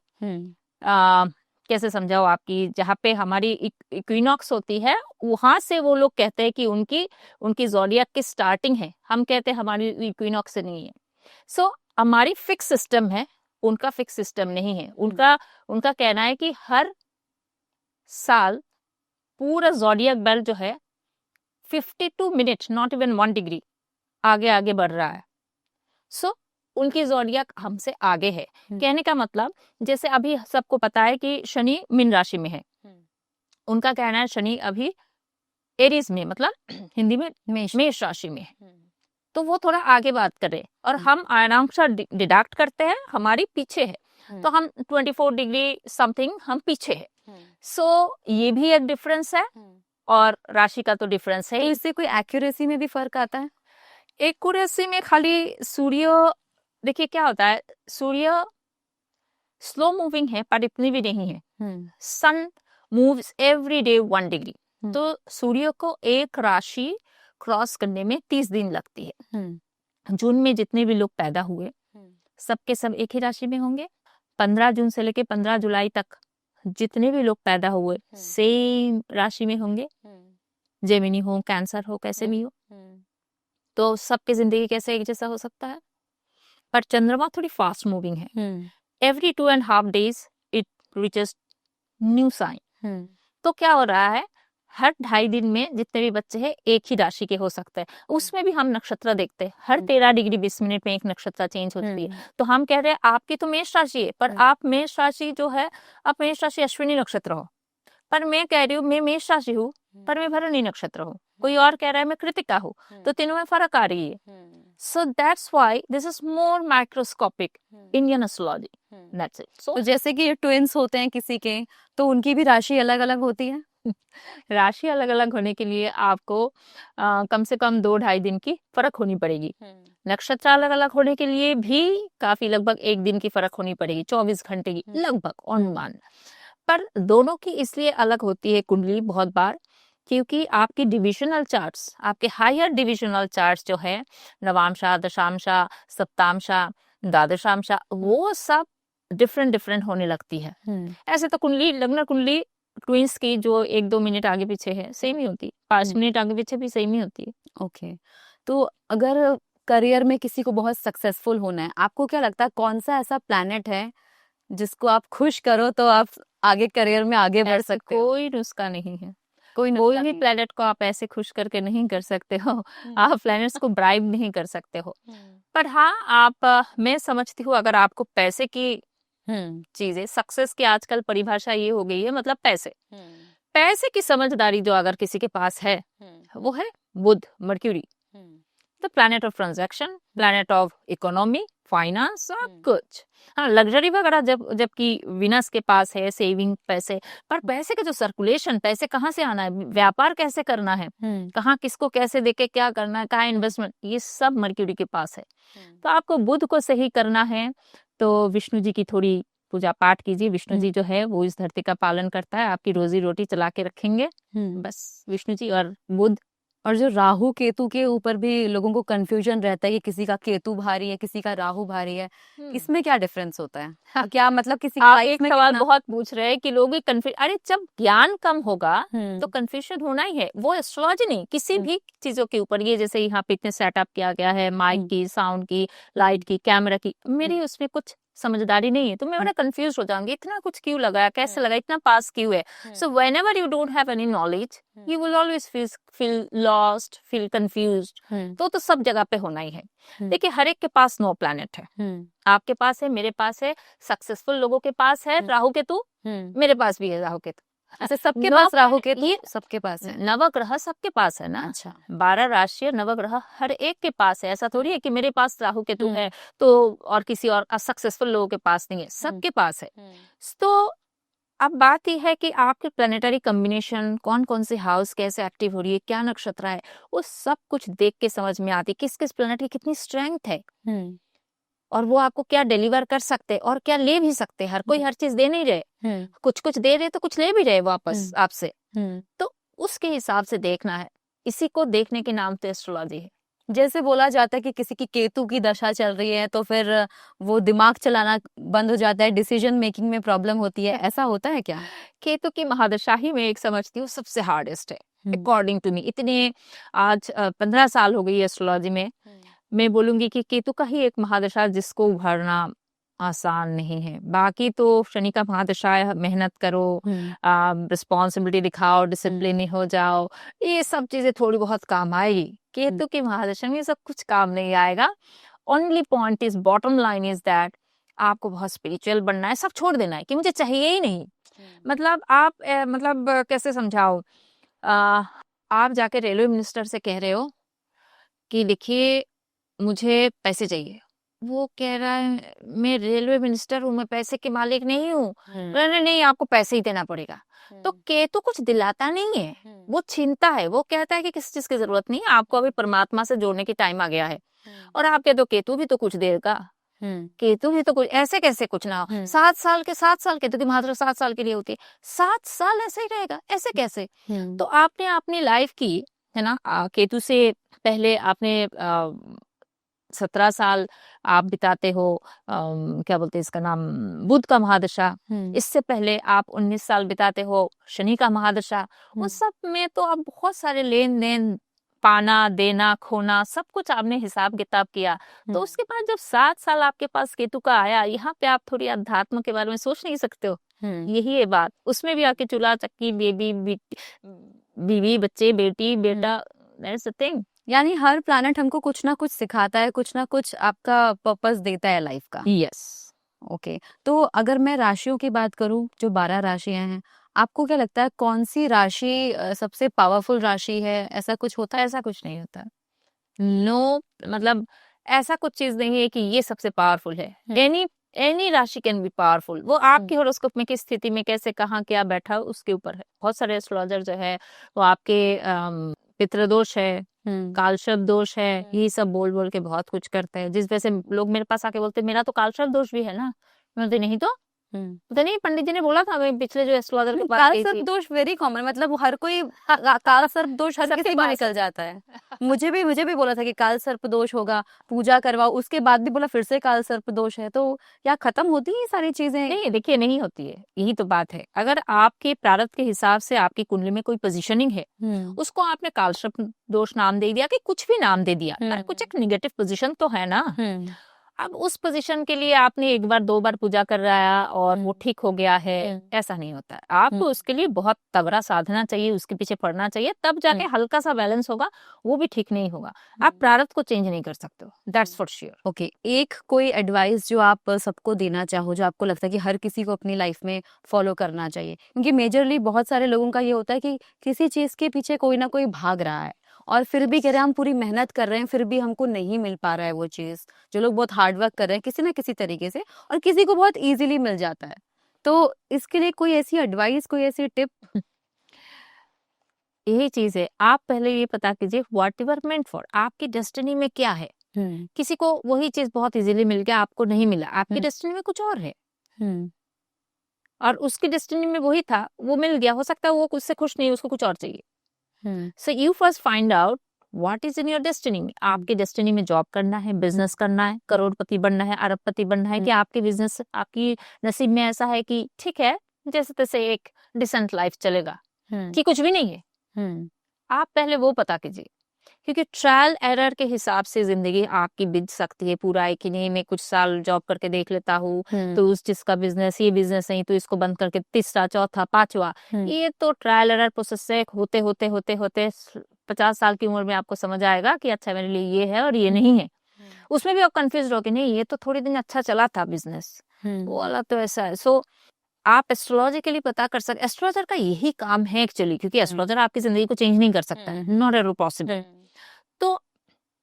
कैसे समझाओ, आपकी जहाँ पे हमारी इक्विनॉक्स होती है वहां से वो लोग कहते हैं कि उनकी ज़ोडिएक की स्टार्टिंग है, हम कहते हैं हमारी इक्विनॉक्स से नहीं है। सो हमारी फिक्स सिस्टम है, उनका फिक्स सिस्टम नहीं है। उनका कहना है कि हर साल पूरा ज़ोडिएक बेल्ट जो है 52 मिनट, नॉट इवन 1 डिग्री आगे आगे बढ़ रहा है। सो उनकी ज़ोडिएक हमसे आगे है। कहने का मतलब, जैसे अभी सबको पता है कि शनि मीन राशि में है, उनका कहना है शनि अभी एरीज में, मतलब हिंदी में मेष राशि में है, तो वो थोड़ा आगे बात कर रहे हैं और हम अयनांशा डिडक्ट करते हैं, हमारी पीछे है, तो हम 24 डिग्री समथिंग हम पीछे है। सो ये भी एक डिफरेंस है और राशि का तो डिफरेंस है। तो इससे कोई एक्यूरेसी में भी फर्क आता है? एक्यूरेसी में खाली सूर्य, देखिए क्या होता है, सूर्य स्लो मूविंग है पर इतनी भी नहीं है। Sun moves every day 1 degree, तो सूर्य को एक राशि क्रॉस करने में 30 दिन लगती है। जून में जितने भी लोग पैदा हुए सबके सब एक ही राशि में होंगे। 15 जून से लेके 15 जुलाई तक जितने भी लोग पैदा हुए सेम राशि में होंगे। जेमिनी हो, कैंसर हो, कैसे भी हो, तो सबकी जिंदगी कैसे एक जैसा हो सकता है? पर चंद्रमा थोड़ी फास्ट मूविंग है। Every 2.5 days it reaches new sign. तो क्या हो रहा है, हर 2.5 दिन में जितने भी बच्चे हैं एक ही राशि के हो सकते हैं। उसमें भी हम नक्षत्र देखते हैं, हर 13 डिग्री 20 मिनट में एक नक्षत्र चेंज होती है। तो हम कह रहे हैं आपकी तो मेष राशि है, पर आप मेष राशि जो है, आप मेष राशि अश्विनी नक्षत्र हो, पर मैं कह रही हूँ मैं मेष राशि हूँ पर मैं भरणी नक्षत्र हूँ। कोई और कह रहा है मैं कृतिका हूँ, तो तीनों में फर्क आ रही है। So that's why this is more microscopic Indian astrology, that's it. तो जैसे कि ये ट्विंस होते हैं किसी के, तो उनकी भी राशि अलग अलग होती है। राशि अलग अलग होने के लिए आपको कम से कम 2-2.5 दिन की फर्क होनी पड़ेगी। नक्षत्र अलग अलग होने के लिए भी काफी लगभग 1 दिन की फर्क होनी पड़ेगी, 24 घंटे की लगभग अनुमान। पर दोनों की इसलिए अलग होती है कुंडली बहुत बार, क्योंकि आपकी डिविजनल चार्ट्स, आपके हायर डिविजनल चार्ट्स जो है, नवांशा, दशांशा, सप्तांशा, द्वादशांशा, वो सब डिफरेंट होने लगती है। ऐसे तो कुंडली, लग्न कुंडली ट्विंस की जो 1-2 मिनट आगे पीछे है सेम ही होती है, 5 मिनट आगे पीछे भी सेम ही होती है। ओके, तो अगर करियर में किसी को बहुत सक्सेसफुल होना है, आपको क्या लगता है कौन सा ऐसा प्लैनेट है जिसको आप खुश करो तो आप आगे करियर में आगे बढ़ सकते हो? कोई नुस्खा नहीं है, कोई भी प्लैनेट को आप ऐसे खुश करके नहीं कर सकते हो। आप प्लैनेट्स को ब्राइब नहीं कर सकते हो। पर हाँ, आप मैं समझती हूँ अगर आपको पैसे की चीजें, सक्सेस की आजकल परिभाषा ये हो गई है, मतलब पैसे की समझदारी जो अगर किसी के पास है, वो है Budh, Mercury, the planet of transaction, planet of economy, finance, सब कुछ। हाँ, लग्जरी वगैरह जबकि विनस के पास है, सेविंग पैसे, पर पैसे का जो सर्कुलेशन, पैसे कहाँ से आना है, व्यापार कैसे करना है, कहाँ किसको कैसे देके क्या करना है, कहाँ इन्वेस्टमेंट, ये सब मर्क्यूरी के पास है। तो आपको बुध को सही करना है तो विष्णु जी की थोड़ी पूजा पाठ कीजिए। विष्णु जी जो है वो इस धरती का पालन करता है, आपकी रोजी रोटी चला के रखेंगे, बस विष्णु जी और बुध। और जो राहु केतु के ऊपर भी लोगों को कंफ्यूजन रहता है कि किसी का केतु भारी है, किसी का राहु भारी है, इसमें क्या डिफरेंस होता है? हाँ, क्या मतलब किसी आप एक सवाल बहुत पूछ रहे हैं कि लोग कंफ्यूज, अरे जब ज्ञान कम होगा तो कंफ्यूजन होना ही है। वो एस्ट्रोलॉजी नहीं, किसी भी चीजों के ऊपर, ये जैसे यहाँ पे इतने सेटअप किया गया है, माइक की, साउंड की, लाइट की, कैमरा की, मेरी उसमें कुछ समझदारी नहीं है तो मैं बड़ा कंफ्यूज हो जाऊंगी, इतना कुछ क्यों लगाया, कैसे लगा, इतना पास क्यों है। So whenever you don't have any knowledge you will always feel lost, feel confused. तो सब जगह पे होना ही है। देखिए, हर एक के पास 9 प्लैनेट है, आपके पास है, मेरे पास है, सक्सेसफुल लोगों के पास है राहु केतु, मेरे पास भी है राहु केतु। अच्छा, सबके पास राहु केतु, सबके पास है, नवग्रह सबके पास है ना। अच्छा, 12 राशि नवग्रह हर एक के पास है। ऐसा थोड़ी है कि मेरे पास राहु केतु है तो और किसी और सक्सेसफुल लोगों के पास नहीं है, सबके पास है। तो अब बात यह है कि आपके प्लैनेटरी कॉम्बिनेशन, कौन कौन से हाउस कैसे एक्टिव हो रही है, क्या नक्षत्र है, वो सब कुछ देख के समझ में आती है किस किस प्लैनेट की कितनी स्ट्रेंथ है और वो आपको क्या डिलीवर कर सकते और क्या ले भी सकते। हर कोई हर चीज दे नहीं रहे, कुछ दे रहे तो कुछ ले भी रहे वापस आपसे। तो उसके हिसाब से देखना है, इसी को देखने के नाम तो एस्ट्रोलॉजी है। जैसे बोला जाता है कि किसी की केतु की दशा चल रही है तो फिर वो दिमाग चलाना बंद हो जाता है, डिसीजन मेकिंग में प्रॉब्लम होती है, ऐसा होता है क्या? केतु की महादशा ही मैं एक समझती हूँ सबसे हार्डेस्ट है अकॉर्डिंग टू मी। इतने आज 15 साल हो गई एस्ट्रोलॉजी में, मैं बोलूंगी कि केतु का ही एक महादशा जिसको उभरना आसान नहीं है। बाकी तो शनि का महादशा है, मेहनत करो, रिस्पॉन्सिबिलिटी दिखाओ, डिसिप्लिन हो जाओ, ये सब चीजें थोड़ी बहुत काम आएगी। केतु की महादशा में सब कुछ काम नहीं आएगा। Only point is, bottom line is that आपको बहुत स्पिरिचुअल बनना है, सब छोड़ देना है कि मुझे चाहिए ही नहीं। मतलब आप मतलब कैसे समझाओ, आप जाके रेलवे मिनिस्टर से कह रहे हो कि देखिए मुझे पैसे चाहिए, वो कह रहा है मैं रेलवे मिनिस्टर हूँ, मैं पैसे के मालिक नहीं हूँ, नहीं आपको पैसे ही देना पड़ेगा। तो केतु कुछ दिलाता नहीं है, वो छीनता है, वो कहता है कि किसी चीज की जरूरत नहीं है, आपको अभी परमात्मा से जोड़ने की टाइम आ गया है। और आप कहते हो केतु भी तो कुछ देगा, केतु भी तो कुछ, ऐसे कैसे कुछ ना हो। 7 साल केतु की महादशा 7 साल के लिए होती है, 7 साल ऐसे ही रहेगा, ऐसे कैसे? तो आपने अपनी लाइफ की है ना, केतु से पहले आपने 17 साल आप बिताते हो क्या बोलते हैं इसका नाम, बुध का महादशा, इससे पहले आप 19 साल बिताते हो शनि का महादशा, उस सब में तो आप बहुत सारे लेन देन, पाना देना खोना सब कुछ आपने हिसाब किताब किया। तो उसके बाद जब 7 साल आपके पास केतु का आया, यहाँ पे आप थोड़ी अध्यात्म के बारे में सोच नहीं सकते हो? यही है बात। उसमें भी आके चूल्हा चक्की, बेबी, बीवी, बच्चे, बेटी, बेटा, दैट्स द थिंग। यानी हर प्लैनेट हमको कुछ ना कुछ सिखाता है, कुछ ना कुछ आपका पर्पस देता है लाइफ का। यस। ओके, तो अगर मैं राशियों की बात करूं, जो 12 राशियां हैं, आपको क्या लगता है कौन सी राशि सबसे पावरफुल राशि है? ऐसा कुछ होता है? ऐसा कुछ नहीं होता। नो, मतलब ऐसा कुछ चीज नहीं है कि ये सबसे पावरफुल है। एनी राशि कैन बी पावरफुल। वो आपके हॉरोस्कोप में किस स्थिति में कैसे कहाँ क्या बैठा उसके ऊपर है। बहुत सारे एस्ट्रोलॉजर जो है वो आपके पितृदोष है, कालसर्प दोष है, यही सब बोल बोल के बहुत कुछ करते हैं, जिस वजह से लोग मेरे पास आके बोलते मेरा तो कालसर्प दोष भी है ना। मैं बोलती नहीं तो पता नहीं, पंडित जी ने बोला था, मैं पिछले जो एस्ट्रोलॉजर के पास गई कालसर्प थी। दोष वेरी कॉमन, मतलब हर कोई कालसर्प दोष हर सबके किसी को पास निकल जाता है। मुझे भी बोला था कि कालसर्प दोष होगा, पूजा करवाओ, उसके बाद भी बोला फिर से कालसर्प दोष है। तो क्या खत्म होती है ये सारी चीजें? नहीं, देखिए नहीं होती है, यही तो बात है। अगर आपके प्रारब्ध के हिसाब से आपकी कुंडली में कोई पोजीशनिंग है, उसको आपने कालसर्प दोष नाम दे दिया कि कुछ भी नाम दे दिया, कुछ एक निगेटिव पोजीशन तो है ना। अब उस पोजीशन के लिए आपने एक बार 2 बार पूजा कराया और वो ठीक हो गया है, ऐसा नहीं होता है। आपको उसके लिए बहुत तगड़ा साधना चाहिए, उसके पीछे पड़ना चाहिए, तब जाके हल्का सा बैलेंस होगा, वो भी ठीक नहीं होगा। आप प्रारब्ध को चेंज नहीं कर सकते हो, दैट्स फॉर श्योर। ओके, एक कोई एडवाइस जो आप सबको देना चाहो, जो आपको लगता है कि हर किसी को अपनी लाइफ में फॉलो करना चाहिए? क्योंकि मेजरली बहुत सारे लोगों का ये होता है कि किसी चीज के पीछे कोई ना कोई भाग रहा है और फिर भी कह रहे हैं हम पूरी मेहनत कर रहे हैं, फिर भी हमको नहीं मिल पा रहा है वो चीज। जो लोग बहुत हार्ड वर्क कर रहे हैं किसी ना किसी तरीके से, और किसी को बहुत इजीली मिल जाता है, तो इसके लिए कोई ऐसी एडवाइस, कोई ऐसी टिप? यही चीज है, आप पहले ये पता कीजिए व्हाट एवर मेंट फॉर, आपकी डेस्टिनी में क्या है। किसी को वही चीज बहुत इजीली मिल गया, आपको नहीं मिला, आपकी डेस्टिनी में कुछ और है, और उसकी डेस्टिनी में वही था, वो मिल गया, हो सकता है वो उससे खुश नहीं, उसको कुछ और चाहिए। So you first find out what is in your destiny. आपकी डेस्टिनी में जॉब करना है, बिजनेस करना है, करोड़पति बनना है, अरबपति बनना है, कि आपके बिजनेस, आपकी नसीब में ऐसा है कि ठीक है जैसे तैसे एक डिसेंट लाइफ चलेगा, कि कुछ भी नहीं है। आप पहले वो पता कीजिए, क्योंकि ट्रायल एरर के हिसाब से जिंदगी आपकी बीत सकती है। पूरा है कि नहीं, मैं कुछ साल जॉब करके देख लेता हूँ, तो उस चीज का बिजनेस, ये बिजनेस नहीं तो इसको बंद करके तीसरा, चौथा, पांचवा, ये तो ट्रायल एरर प्रोसेस से होते होते होते होते 50 साल की उम्र में आपको समझ आएगा कि अच्छा मेरे लिए ये है और ये नहीं है। उसमें भी आप कंफ्यूज रहोगे, नहीं ये तो थोड़ी दिन अच्छा चला था बिजनेस, वो वाला तो ऐसा है। सो आप एस्ट्रोलॉजिकली पता कर सकते, एस्ट्रोलॉजर का यही काम है एक्चुअली, क्योंकि एस्ट्रोलॉजर आपकी जिंदगी को चेंज नहीं कर सकता है, नॉट एट ऑल पॉसिबल। तो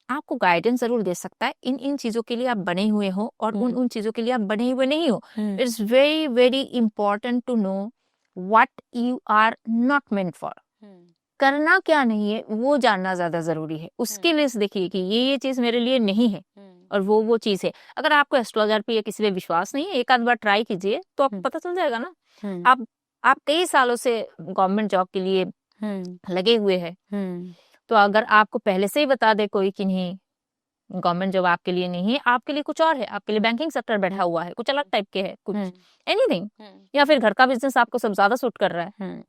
आपको गाइडेंस जरूर दे सकता है, इन इन चीजों के लिए आप बने हुए हो और उन उन चीजों के लिए आप बने हुए नहीं हो। It's very very important to know what you are not meant for. करना क्या नहीं है वो जानना ज्यादा जरूरी है। उसके लिए देखिए कि ये चीज मेरे लिए नहीं है और वो चीज है। अगर आपको एस्ट्रोलॉजर पे या किसी पे विश्वास नहीं है, एक आध बार ट्राई कीजिए तो आपको पता चल जाएगा ना। आप कई सालों से गवर्नमेंट जॉब के लिए लगे हुए हैं, तो अगर आपको पहले से ही बता दे कोई कि नहीं गवर्नमेंट जॉब आपके लिए नहीं है, आपके लिए कुछ और है, आपके लिए बैंकिंग सेक्टर बैठा हुआ है, कुछ अलग टाइप के है, कुछ एनीथिंग, या फिर घर का बिजनेस आपको सब ज्यादा सूट कर रहा है,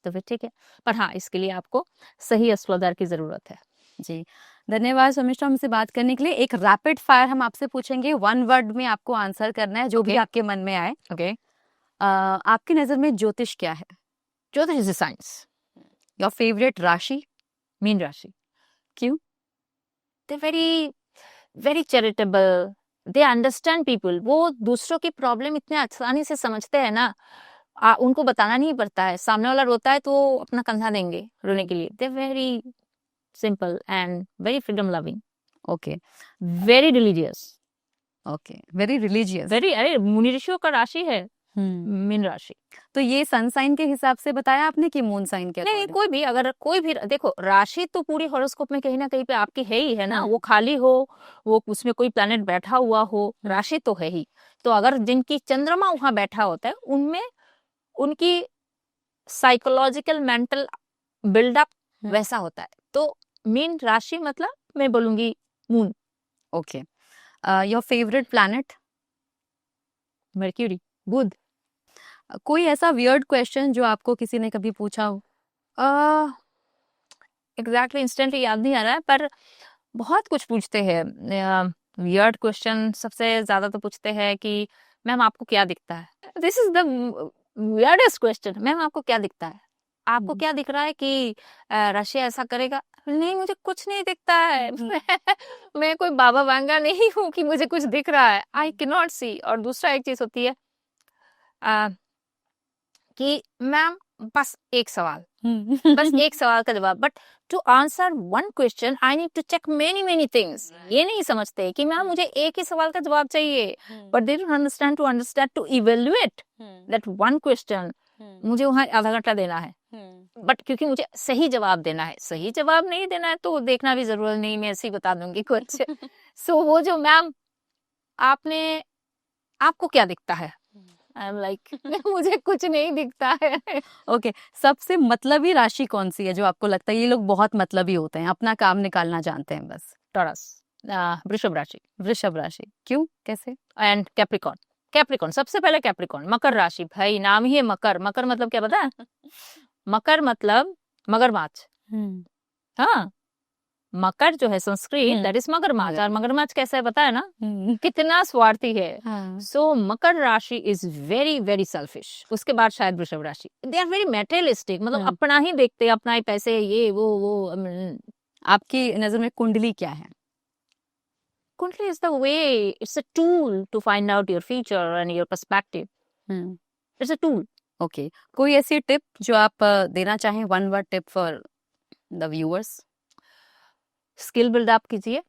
तो फिर ठीक है। पर हाँ, इसके लिए आपको सही एस्ट्रोलॉजर की जरूरत है। जी, धन्यवाद शर्मिष्ठा हमसे बात करने के लिए। एक रैपिड फायर हम आपसे पूछेंगे, 1 वर्ड में आपको आंसर करना है, जो भी आपके मन में आए। ओके। आपकी नजर में ज्योतिष क्या है? ज्योतिष is science. Your favourite rashi? मीन राशि। क्यों? They very very charitable, they understand people. वो दूसरों की प्रॉब्लम इतने आसानी से समझते हैं ना, उनको बताना नहीं पड़ता है। सामने वाला रोता है तो अपना कंधा देंगे रोने के लिए। They very simple and very freedom loving. Okay, very religious. Okay, very religious. Very, अरे मुनि ऋषियों का राशि है मीन राशि। तो ये सन साइन के हिसाब से बताया आपने कि मून साइन के? नहीं, कोई भी, अगर कोई भी देखो, राशि तो पूरी हॉरोस्कोप में कहीं ना कहीं पे आपकी है ही है ना। वो खाली हो, वो उसमें कोई प्लैनेट बैठा हुआ हो, राशि तो है ही। तो अगर जिनकी चंद्रमा वहां बैठा होता है, उनमें उनकी साइकोलॉजिकल मेंटल बिल्डअप वैसा होता है। तो मीन राशि मतलब मैं बोलूंगी moon. Okay, your favourite planet? Mercury, Budh. कोई ऐसा वियर्ड क्वेश्चन जो आपको किसी ने कभी पूछा हो? एग्जैक्टली इंस्टेंटली याद नहीं आ रहा है, पर बहुत कुछ पूछते हैं। वियर्ड क्वेश्चन सबसे ज्यादा तो पूछते हैं कि मैम आपको क्या दिखता है। This is the weirdest question, ma'am आपको क्या दिखता है, आपको क्या दिख रहा है कि रशिया ऐसा करेगा। नहीं, मुझे कुछ नहीं दिखता है। मैं कोई बाबा वांगा नहीं हूँ कि मुझे कुछ दिख रहा है। आई कैन नॉट सी। और दूसरा एक चीज होती है कि मैम बस एक सवाल, बस एक सवाल का जवाब, but to answer one question I need to check many many things. ये नहीं समझते कि मैम मुझे एक ही सवाल का जवाब चाहिए, but they don't understand to evaluate that one question. मुझे वहां आधा घंटा देना है, बट क्योंकि मुझे सही जवाब देना है। सही जवाब नहीं देना है तो देखना भी जरूरत नहीं, मैं ऐसे ही बता दूंगी कुछ। सो वो जो मैम आपको क्या दिखता है, आई एम लाइक मुझे कुछ नहीं दिखता है। ओके, सबसे मतलबी राशि कौन सी है जो आपको लगता है ये लोग बहुत मतलबी होते हैं, अपना काम निकालना जानते हैं बस? टॉरस, वृषभ राशि। वृषभ राशि, क्यों, कैसे? And Capricorn. कैप्रिकॉर्न सबसे पहले, कैप्रिकॉर्न मकर राशि। भाई नाम ही है मकर। मकर मतलब क्या पता है? मकर मतलब मगरमच्छ। हाँ, मकर जो है संस्कृत, दैट इज मगरमच्छ। और मगरमच्छ कैसा है पता है ना, कितना स्वार्थी है। सो मकर राशि इज वेरी वेरी सेल्फिश। उसके बाद शायद वृषभ राशि, दे आर वेरी मेटेरियलिस्टिक, मतलब अपना ही देखते, अपना ही पैसे, ये वो। आपकी नजर में कुंडली क्या है? कुंडली is the way, it's a tool to find out your future and your perspective. It's a tool. Okay, कोई ऐसी टिप जो आप देना चाहें, one word tip for the viewers? Skill buildup कीजिए,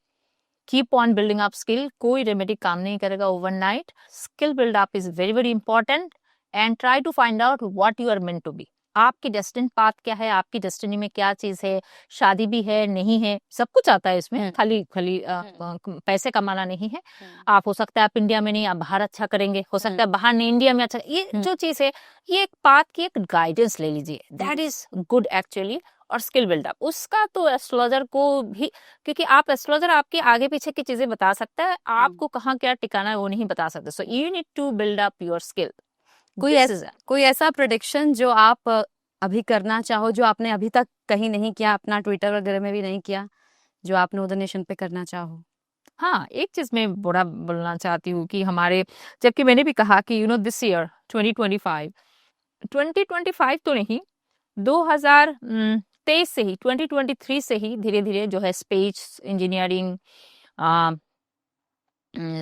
keep on building up skill. कोई remedy काम नहीं करेगा overnight. Skill buildup is very very important and try to find out what you are meant to be. आपकी destiny path क्या है, आपकी destiny में क्या चीज है। शादी भी है, नहीं है, सब कुछ आता है इसमें, खाली पैसे कमाना नहीं है। आप हो सकता है आप इंडिया में नहीं, आप बाहर अच्छा करेंगे, हो सकता है बाहर नहीं इंडिया में अच्छा। ये जो चीज है, ये एक पाथ की एक गाइडेंस ले लीजिए, दैट इज गुड एक्चुअली। और स्किल बिल्डअप उसका तो एस्ट्रोलॉजर को भी, क्योंकि आप एस्ट्रोलॉजर आपके आगे पीछे की चीजें बता सकता है, आपको कहाँ क्या टिकाना है वो नहीं बता सकते। So you need to build up your skill. कोई ऐसा प्रेडिक्शन जो आप अभी करना चाहो, जो आपने अभी तक कहीं नहीं किया, अपना ट्विटर वगैरह में भी नहीं किया, जो आप नोदा नेशन पे करना चाहो? हाँ, एक चीज मैं बड़ा बोलना चाहती हूँ कि हमारे, जबकि मैंने भी कहा कि दिस ईयर 2025 तो नहीं, 2023 से ही, 2023 से ही धीरे धीरे जो है space engineering,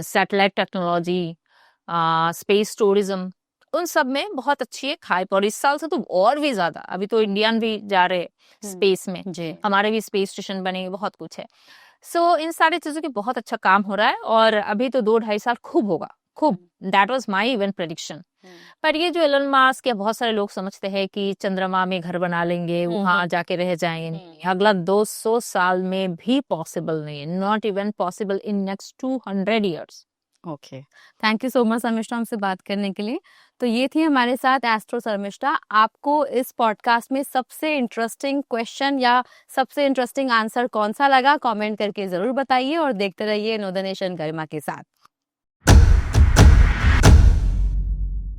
satellite technology, space tourism, उन सब में बहुत अच्छी एक हाइप। और इस साल से तो और भी ज्यादा, अभी तो इंडियन भी जा रहे स्पेस में, हमारे भी स्पेस स्टेशन बने, बहुत कुछ है। सो इन सारी चीजों की बहुत अच्छा काम हो रहा है। और अभी तो 2-2.5 साल खूब होगा, खूब। That was my even prediction. पर ये जो एलन मास्क या बहुत सारे लोग समझते हैं कि चंद्रमा में घर बना लेंगे, वहां जाके रह जाएंगे, अगला 200 साल में भी पॉसिबल नहीं है, not even possible in next 200 years. Okay, thank you so much Sharmishtha हमसे बात करने के लिए। तो ये थी हमारे साथ एस्ट्रो शर्मिष्ठा। आपको इस पॉडकास्ट में सबसे इंटरेस्टिंग क्वेश्चन या सबसे इंटरेस्टिंग आंसर कौन सा लगा, कमेंट करके जरूर बताइए और देखते रहिए नोदा नेशन गरिमा के साथ।